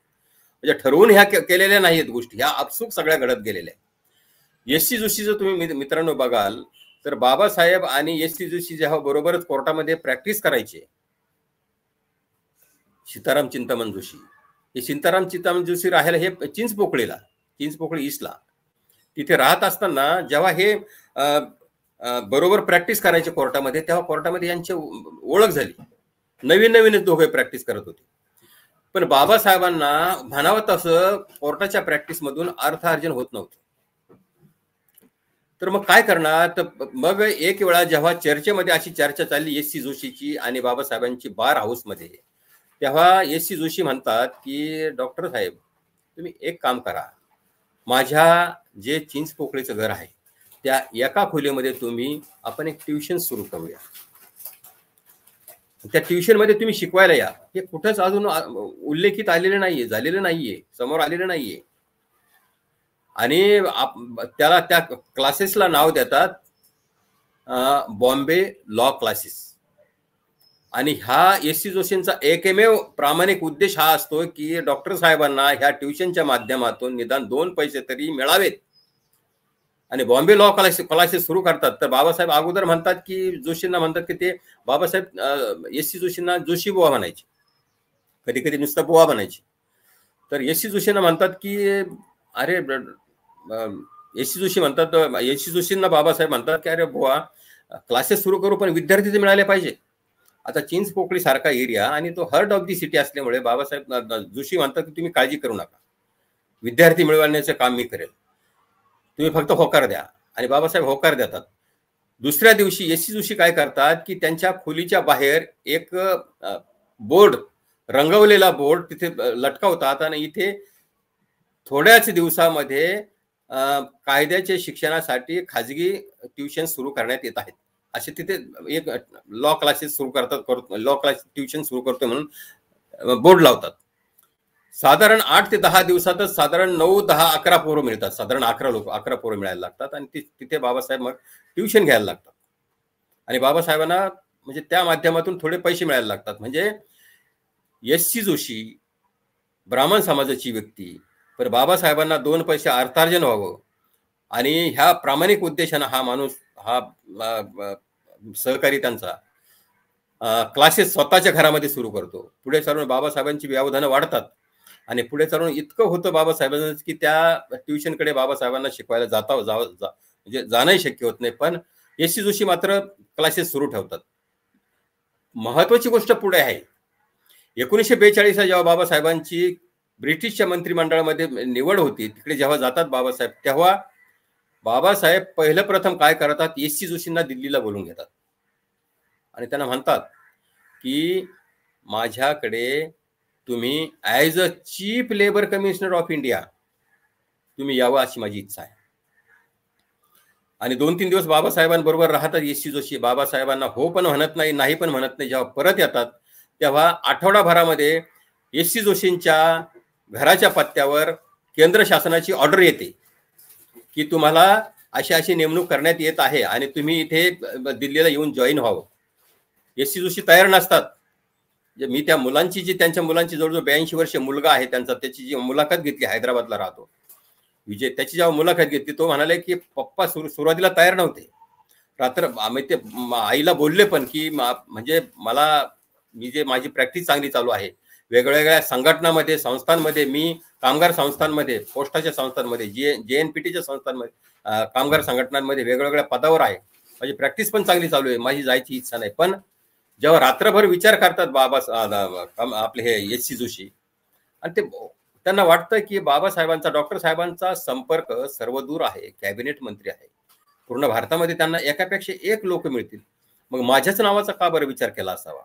म्हणजे ठरवून ह्या केलेल्या नाहीत गोष्टी, ह्या आपसूक सगळ्या घडत गेलेल्या आहेत. एस सी जोशी जर तुम्ही मित्रांनो बघाल तर बाबासाहेब आणि एस सी जोशी जेव्हा बरोबरच कोर्टामध्ये प्रॅक्टिस करायचे, सीताराम चिंतामण जोशी, हे सीताराम चिंतामण जोशी राहायला हे चिंचपोकळी ईस्टला तिथे राहत असताना जेव्हा हे बरोबर प्रॅक्टिस करायचे कोर्टामध्ये, तेव्हा कोर्टामध्ये यांची ओळख झाली. नवीनच दोघे प्रॅक्टिस करत होते. पण बाबासाहेबांना म्हणावं तसं कोर्टाच्या प्रॅक्टिस मधून अर्थार्जन होत नव्हतं. तर मग काय करणार? तर मग एक वेळा जेव्हा चर्चेमध्ये अशी चर्चा चालली एस सी जोशीची आणि बाबासाहेबांची बार हाऊसमध्ये, तेव्हा एस सी जोशी म्हणतात की डॉक्टर साहेब तुम्ही एक काम करा, माझ्या जे चिंचपोकळीचं घर आहे त्या एका खोलीमध्ये आपण एक ट्युशन सुरू करूया. त्या ट्युशन मध्ये तुम्ही शिकवायला या. हे कुठंच अजून उल्लेखित आलेलं नाहीये, झालेलं नाहीये, समोर आलेलं नाहीये. आणि त्याला त्या क्लासेसला नाव देतात बॉम्बे लॉ क्लासेस. आणि हा एस सी जोशींचा एकमेव प्रामाणिक उद्देश हा असतो की डॉक्टर साहेबांना ह्या ट्युशनच्या माध्यमातून निदान 2 पैसे तरी मिळावेत. आणि बॉम्बे लॉ क्लासेस सुरू करतात. तर बाबासाहेब अगोदर म्हणतात की जोशींना म्हणतात की ते बाबासाहेब एस सी जोशींना जोशी बुवा म्हणायचे, कधी कधी नुसतं बुवा म्हणायचे. तर एस सी जोशींना म्हणतात की अरे एस सी जोशी म्हणतात, एस सी जोशींना बाबासाहेब म्हणतात की अरे बुवा क्लासेस सुरू करू पण विद्यार्थी ते मिळाले पाहिजे. आता चिंचपोकळी सारखा एरिया आणि तो हार्ट ऑफ दी सिटी असल्यामुळे बाबासाहेब जोशी म्हणतात की तुम्ही काळजी करू नका, विद्यार्थी मिळवण्याचं काम मी करेल, तुम्ही फक्त होकार द्या. आणि बाबासाहेब होकार देतात. दुसऱ्या दिवशी एस सी जोशी काय करतात की त्यांच्या खोलीच्या बाहेर एक बोर्ड, रंगवलेला बोर्ड तिथे लटकावतात आणि इथे थोड्याच दिवसामध्ये कायद्याच्या शिक्षणासाठी खाजगी ट्युशन सुरू करण्यात येत आहेत असे तिथे एक लॉ क्लासेस सुरू करतात, लॉ क्लास ट्युशन सुरू करतो म्हणून बोर्ड लावतात. साधारण 8 ते 10 दिवसातच साधारण 9, 10, 11 पोरं मिळतात. साधारण 11 पोरं मिळायला लागतात आणि तिथे बाबासाहेब मग ट्युशन घ्यायला लागतात. आणि बाबासाहेबांना म्हणजे त्या माध्यमातून थोडे पैसे मिळायला लागतात. म्हणजे एस सी जोशी ब्राह्मण समाजाची व्यक्ती, पण बाबासाहेबांना 2 पैसे अर्थार्जन व्हावं आणि ह्या प्रामाणिक उद्देशानं हा माणूस, हा सहकारी त्यांचा क्लासेस स्वतःच्या घरामध्ये सुरू करतो. पुढे चालून बाबासाहेबांची व्यवधानं वाढतात आणि पुढे चालून इतकं होतं बाबासाहेबांचं की त्या ट्युशनकडे बाबासाहेबांना शिकवायला म्हणजे जाणंही शक्य होत नाही. पण एस सी जोशी मात्र क्लासेस सुरू ठेवतात. महत्वाची गोष्ट पुढे आहे. 1942 जेव्हा बाबासाहेबांची ब्रिटिशच्या मंत्रिमंडळामध्ये निवड होती, तिकडे जेव्हा जातात बाबासाहेब, तेव्हा बाबासाहेब पहिलं प्रथम काय करतात, एस सी जोशींना दिल्लीला बोलून घेतात आणि त्यांना म्हणतात की माझ्याकडे तुम्ही as a chief labour commissioner of India तुम्ही यावं अशी माझी इच्छा आहे. आणि 2-3 दिवस बाबासाहेबांबरोबर राहतात एस सी जोशी. बाबासाहेबांना हो पण म्हणत नाही, नाही पण म्हणत नाही. जेव्हा परत येतात तेव्हा आठवडाभरामध्ये एस सी जोशींच्या घराच्या पत्त्यावर केंद्र शासनाची ऑर्डर येते की तुम्हाला अशी नेमणूक करण्यात येत आहे आणि तुम्ही इथे दिल्लीला येऊन जॉईन व्हावं. एस सी जोशी तयार नसतात. मी त्या मुलांची त्यांच्या मुलांची जवळजवळ 82 वर्ष मुलगा आहे त्यांचा, त्याची जी मुलाखत घेतली, हैदराबादला राहतो विजय, त्याची जेव्हा मुलाखत घेतली तो म्हणाले की पप्पा सुरुवातीला तयार नव्हते. ते आईला बोलले पण की म्हणजे माझी प्रॅक्टिस चांगली चालू आहे, वेगवेगळ्या संघटनांमध्ये, संस्थांमध्ये, मी कामगार संस्थांमध्ये, पोस्टाच्या संस्थांमध्ये, JNPTच्या संस्थांमध्ये, कामगार संघटनांमध्ये वेगवेगळ्या पदावर आहे, माझी प्रॅक्टिस पण चांगली चालू आहे, माझी जायची इच्छा नाही. पण जेव्हा रात्रभर विचार करतात आपले हे एस सी जोशी आणि त्यांना वाटतं की बाबासाहेबांचा, डॉक्टर साहेबांचा संपर्क सर्वदूर आहे, कॅबिनेट मंत्री आहे, पूर्ण भारतामध्ये त्यांना एकापेक्षा एक लोक मिळतील, मग माझ्याच नावाचा का बरं विचार केला असावा.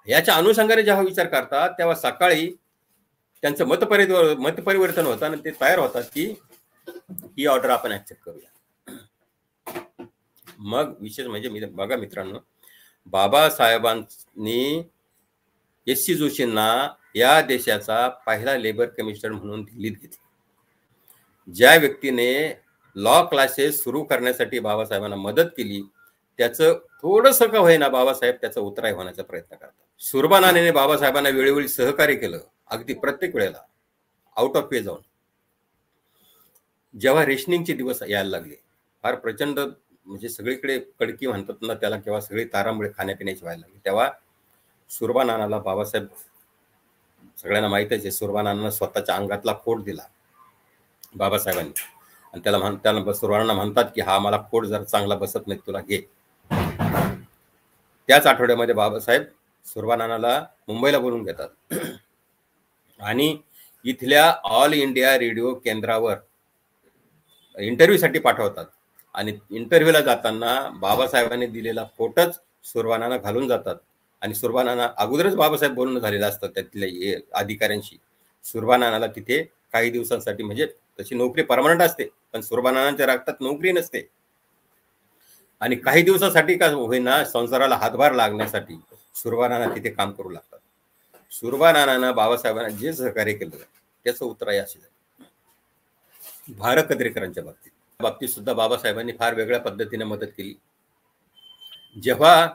याच्या अनुषंगाने जेव्हा विचार करतात तेव्हा सकाळी त्यांचं मतपरिवर्तन होतं आणि ते तयार होतात की ही ऑर्डर आपण ऍक्सेप्ट करूया. मग विशेष म्हणजे बघा मित्रांनो, बाबासाहेबांनी एस सी जोशींना या देशाचा पहिला लेबर कमिशनर म्हणून दिल्लीत घेतले. ज्या व्यक्तीने लॉ क्लासेस सुरू करण्यासाठी बाबासाहेबांना मदत केली, त्याचं थोडंसं का होईना बाबासाहेब त्याचा उतराय होण्याचा प्रयत्न करतात. सुरबानाने बाबासाहेबांना वेळोवेळी सहकार्य केलं, अगदी प्रत्येक वेळेला आउट ऑफ वे जाऊन. जेव्हा रेशनिंगचे दिवस यायला लागले, फार प्रचंड म्हणजे सगळीकडे कडकी म्हणतात ना त्याला, किंवा सगळी तारांबळे खाण्यापिण्याची व्हायला लागली, तेव्हा सुरबानानाला बाबासाहेब, सगळ्यांना माहितच आहे, सुरबानांना स्वतःच्या अंगातला कोट दिला बाबासाहेबांनी, आणि त्याला सुरबानांना म्हणतात की हा मला कोट जर चांगला बसत नाही तुला घे. त्याच आठवड्यामध्ये बाबासाहेब सुरबानानाला मुंबईला बोलून घेतात आणि इथल्या ऑल इंडिया रेडिओ केंद्रावर इंटरव्ह्यूसाठी पाठवतात. आणि इंटरव्ह्यूला जाताना बाबासाहेबांनी दिलेला कोटच सुरबानाना घालून जातात. आणि सुरबानाना अगोदरच बाबासाहेब बोलणं झालेलं असतं त्यातल्या अधिकाऱ्यांशी. सुरबानानाला तिथे काही दिवसांसाठी, म्हणजे तशी नोकरी परमनंट असते, पण सुरबानानाच्या रक्तात नोकरी नसते, आणि काही दिवसासाठी का होईना संसाराला हातभार लागण्यासाठी सुरबानाना तिथे काम करू लागतात. सुरबानाना बाबासाहेबांना जे सहकार्य केलं त्याचं उतराई अशी झाली. भार कद्रेकरांच्या बाबतीत सुद्धा बाबासाहेबांनी फार वेगळ्या पद्धतीने मदत केली. जेव्हा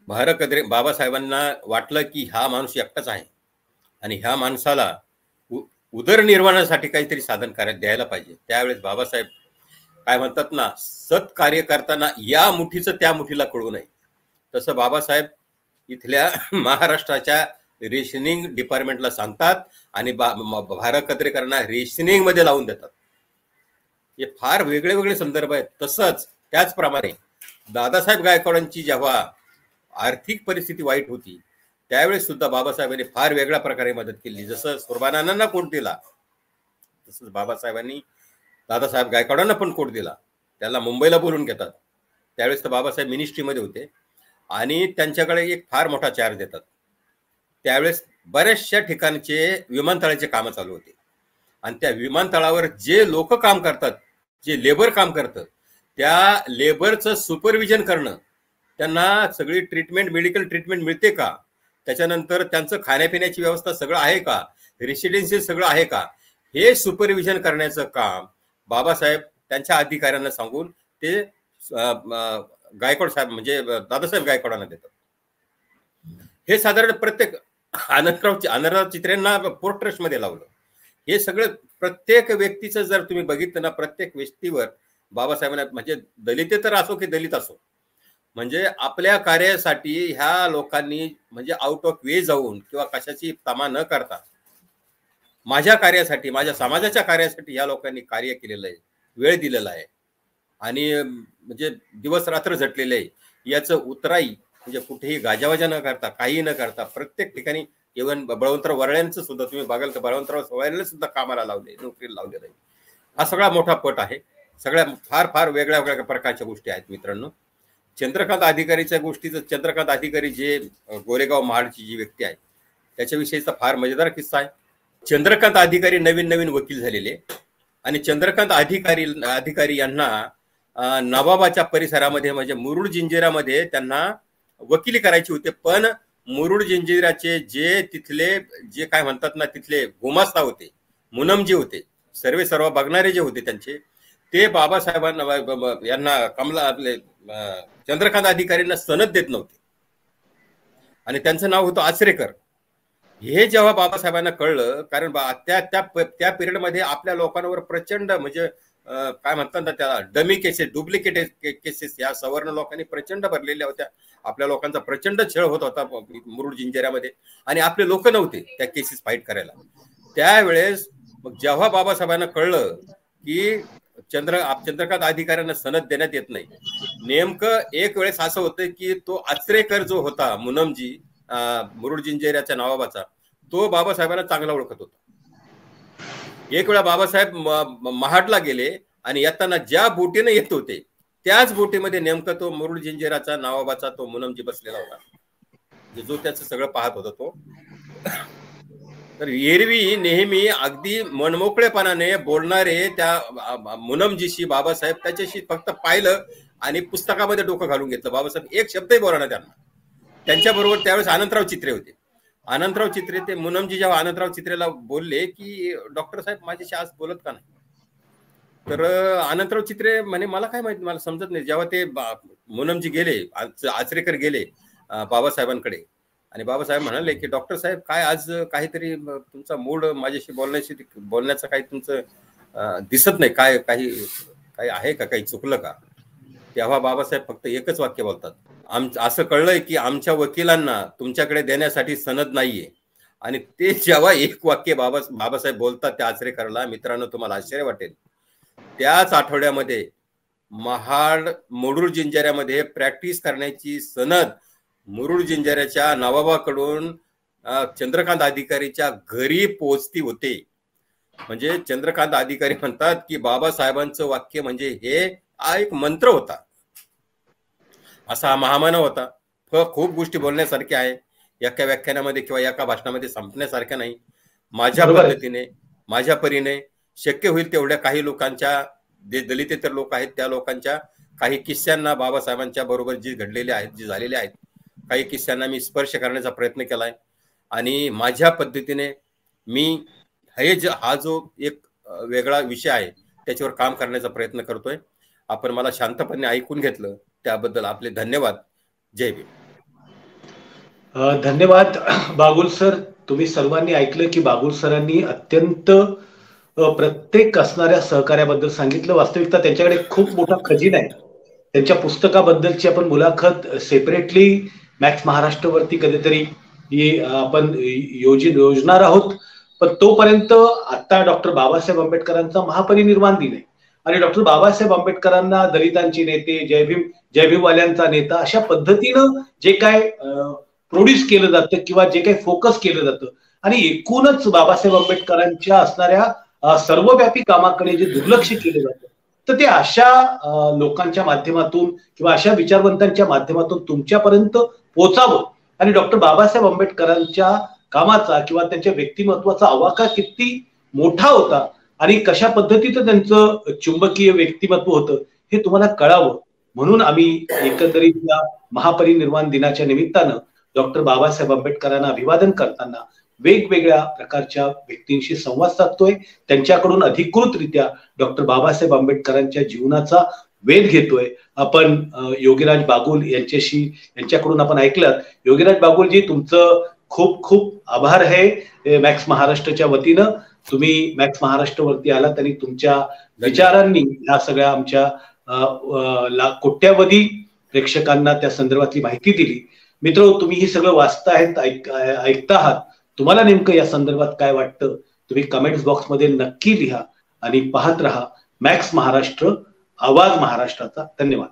बाबासाहेबांना वाटलं की हा माणूस एकटाच आहे आणि ह्या माणसाला उदरनिर्वाहासाठी काहीतरी साधन द्यायला पाहिजे, त्यावेळेस बाबासाहेब काय म्हणतात ना, सत्कार्य करताना या मुठीचं त्या मुठीला कळू नये, तसं बाबासाहेब इथल्या महाराष्ट्राच्या रेशनिंग डिपार्टमेंटला सांगतात आणि भार कद्रेकरांना रेशनिंग मध्ये लावून देतात. हे फार वेगळे वेगळे संदर्भ आहेत. तसंच त्याचप्रमाणे दादासाहेब गायकवाडांची जेव्हा आर्थिक परिस्थिती वाईट होती त्यावेळेस सुद्धा बाबासाहेबांनी फार वेगळ्या प्रकारे मदत केली. जसं सुरबानानांना कोट दिला तसंच बाबासाहेबांनी दादासाहेब गायकवाडांना पण कोट दिला. त्याला मुंबईला बोलून घेतात. त्यावेळेस तर बाबासाहेब मिनिस्ट्रीमध्ये होते आणि त्यांच्याकडे एक फार मोठा चार्ज देतात. त्यावेळेस बऱ्याचशा ठिकाणचे विमानतळाचे कामं चालू होते आणि त्या विमानतळावर जे लोक काम करतात, जे लेबर काम करतं, त्या लेबरचं सुपरविजन करणं, त्यांना सगळी ट्रीटमेंट, मेडिकल ट्रीटमेंट मिळते का, त्याच्यानंतर त्यांचं खाण्यापिण्याची व्यवस्था सगळं आहे का, रेसिडेन्सी सगळं आहे का, हे सुपरविजन करण्याचं काम बाबासाहेब त्यांच्या अधिकाऱ्यांना सांगून ते गायकवाड साहेब म्हणजे दादासाहेब गायकवाडांना देतात. हे साधारण प्रत्येक आनंदराव चित्रेंना पोर्ट ट्रस्ट मध्ये लावलं. हे सगळं प्रत्येक व्यक्तीचं जर तुम्ही बघितलं ना, प्रत्येक व्यक्तीवर बाबासाहेबांना, म्हणजे दलित तर असो की दलित असो, म्हणजे आपल्या कार्यासाठी ह्या लोकांनी म्हणजे आउट ऑफ वे जाऊन किंवा कशाची तमा न करता माझ्या कार्यासाठी, माझ्या समाजाच्या कार्यासाठी या लोकांनी कार्य केलेलं आहे, वेळ दिलेला आहे आणि म्हणजे दिवस रात्र झटलेले आहे. याचं उतराई म्हणजे कुठेही गाजावाजा न करता, काही न करता, प्रत्येक ठिकाणी, इव्हन बळवंतराव वरळ्यांचं सुद्धा तुम्ही बघाल तर बळवंतराव वरळ्यांना सुद्धा कामाला लावले, नोकरीला लावलेलं आहे. हा सगळा मोठा पट आहे. सगळ्या फार फार वेगळ्या वेगळ्या प्रकारच्या गोष्टी आहेत मित्रांनो. चंद्रकांत अधिकारीच्या गोष्टीचं, चंद्रकांत अधिकारी जे गोरेगाव महाडची जी व्यक्ती आहे त्याच्याविषयीचा फार मजेदार किस्सा आहे. चंद्रकांत अधिकारी नवीन वकील झालेले आणि चंद्रकांत अधिकारी यांना नवाबाच्या परिसरामध्ये म्हणजे मुरुड जंजिरामध्ये त्यांना वकिली करायची होती. पण मुरुड जंजिराचे जे तिथले जे काय म्हणतात ना, तिथले गुमास्ता होते, मुनमजी होते, सर्व बघणारे जे होते त्यांचे, ते बाबासाहेबांना यांना आपले चंद्रकांत अधिकाऱ्यांना सनद देत नव्हते आणि त्यांचं नाव होतं आचरेकर. हे जेव्हा बाबासाहेबांना कळलं, कारण त्या पिरियडमध्ये आपल्या लोकांवर प्रचंड म्हणजे काय म्हणतात ना त्याला, डमी केसेस, डुप्लिकेट केसेस या सवर्ण लोकांनी प्रचंड भरलेल्या होत्या. आपल्या लोकांचा प्रचंड छळ होत होता मुरुड जिंजिऱ्यामध्ये आणि आपले लोक नव्हते त्या केसेस फाईट करायला. त्यावेळेस मग जेव्हा बाबासाहेबांना कळलं की चंद्रकांत अधिकाऱ्यांना सनद देण्यात येत नाही, नेमकं एक वेळेस असं होतं की तो आचरेकर जो होता मुनमजी मुरुड जिंजिऱ्याच्या नवाबाचा, तो बाबासाहेबांना चांगला ओळखत होता. एक वेळा बाबासाहेब महाडला गेले आणि येताना ज्या बोटीने येत होते त्याच बोटीमध्ये नेमकं तो मुरुड जिंजिराचा नवाबाचा तो मुनमजी बसलेला होता, जो त्याचं सगळं पाहत होता तो. तर एरवी नेहमी अगदी मनमोकळेपणाने बोलणारे त्या मुनमजीशी बाबासाहेब त्याच्याशी फक्त पाहिलं आणि पुस्तकामध्ये डोकं घालून घेतलं. बाबासाहेब एक शब्दही बोला ना त्यांना. त्यांच्याबरोबर त्यावेळेस आनंदराव चित्रे होते. ते मुनमजी जेव्हा आनंदराव चित्रेला बोलले की डॉक्टर साहेब माझ्याशी आज बोलत का नाही, तर अनंतराव चित्रे म्हणे मला काय माहिती, मला समजत नाही. जेव्हा ते मोनमजी गेले, आचरेकर गेले बाबासाहेबांकडे, आणि बाबासाहेब म्हणाले की डॉक्टर साहेब काय आज काहीतरी तुमचा मूड माझ्याशी बोलण्याचं काही तुमचं दिसत नाही, काय काही काही आहे का, काही चुकलं का? तेव्हा बाबासाहेब फक्त एकच वाक्य बोलतात, असं कळलंय की आमच्या वकिलांना तुमच्याकडे देण्यासाठी सनद नाहीये. आणि ते जेव्हा एक वाक्य बाबासाहेब बोलतात त्या आचरेकरला, मित्रांनो तुम्हाला आश्चर्य वाटेल, त्याच आठवड्यामध्ये महाड मुरुड जिंजाऱ्यामध्ये प्रॅक्टिस करण्याची सनद मुरुड जिंजाऱ्याच्या नवाबाकडून चंद्रकांत अधिकारीच्या घरी पोहोचती होते. म्हणजे चंद्रकांत अधिकारी म्हणतात की बाबासाहेबांचं वाक्य म्हणजे हे हा एक मंत्र होता, असा हा महामानव होता. खूप गोष्टी बोलण्यासारख्या आहे, एका व्याख्यानामध्ये किंवा एका भाषणामध्ये संपण्यासारख्या नाही. माझ्या पद्धतीने माझ्या परीने शक्य होईल तेवढ्या काही लोकांच्या, जे दलितेतर लोक आहेत त्या लोकांच्या काही किस्स्यांना बाबासाहेबांच्या बरोबर जी घडलेले आहेत, जी झालेले आहेत, काही किस्स्यांना मी स्पर्श करण्याचा प्रयत्न केलाय. आणि माझ्या पद्धतीने मी हा जो एक वेगळा विषय आहे त्याच्यावर काम करण्याचा प्रयत्न करतोय. आपण मला शांतपणे ऐकून घेतलं त्याबद्दल आपले धन्यवाद. जय भीम. धन्यवाद बागुल सर. तुम्ही सर्वांनी ऐकलं की बागुल सरांनी अत्यंत प्रत्येक असणाऱ्या सहकार्याबद्दल सांगितलं. वास्तविकता त्यांच्याकडे खूप मोठा खजिना आहे. त्यांच्या पुस्तकाबद्दलची आपण मुलाखत सेपरेटली मॅक्स महाराष्ट्रवरती कधीतरी आपण योजणार आहोत. पण तोपर्यंत आता डॉक्टर बाबासाहेब आंबेडकरांचा महापरिनिर्वाण दिन आहे आणि डॉक्टर बाबासाहेब आंबेडकरांना दलितांचे नेते, जय भीमवाल्यांचा नेता अशा पद्धतीनं जे काय प्रोड्यूस केलं जातं किंवा जे काही फोकस केलं जातं आणि एकूणच बाबासाहेब आंबेडकरांच्या असणाऱ्या सर्वव्यापी कामाकडे जे दुर्लक्ष केलं जातं, तर ते अशा लोकांच्या माध्यमातून किंवा अशा विचारवंतांच्या माध्यमातून तुमच्यापर्यंत पोहोचावं आणि डॉक्टर बाबासाहेब आंबेडकरांच्या कामाचा किंवा त्यांच्या व्यक्तिमत्वाचा आवाका किती मोठा होता आणि कशा पद्धतीचं त्यांचं चुंबकीय व्यक्तिमत्व होतं हे तुम्हाला कळावं म्हणून आम्ही एकंदरीत या महापरिनिर्वाण दिनाच्या निमित्तानं डॉक्टर बाबासाहेब आंबेडकरांना अभिवादन करताना वेगवेगळ्या प्रकारच्या व्यक्तींशी संवाद साधतोय. त्यांच्याकडून अधिकृतरित्या डॉक्टर बाबासाहेब आंबेडकरांच्या जीवनाचा वेध घेतोय. आपण योगीराज बागुल यांच्याकडून आपण ऐकलं. योगीराज बागुलजी, तुमचं खूप खूप आभार आहे मॅक्स महाराष्ट्राच्या वतीनं. तुम्ही मॅक्स महाराष्ट्रवरती आलात आणि तुमच्या विचारांनी ह्या सगळ्या आमच्या कोट्यावधी प्रेक्षकांना त्या संदर्भातली माहिती दिली. मित्र, तुम्ही ही सगळं वाचतायत, ऐकता आहात. तुम्हाला नेमकं या संदर्भात काय वाटतं तुम्ही कमेंट्स बॉक्समध्ये नक्की लिहा आणि पाहत रहा मॅक्स महाराष्ट्र, आवाज महाराष्ट्राचा. धन्यवाद.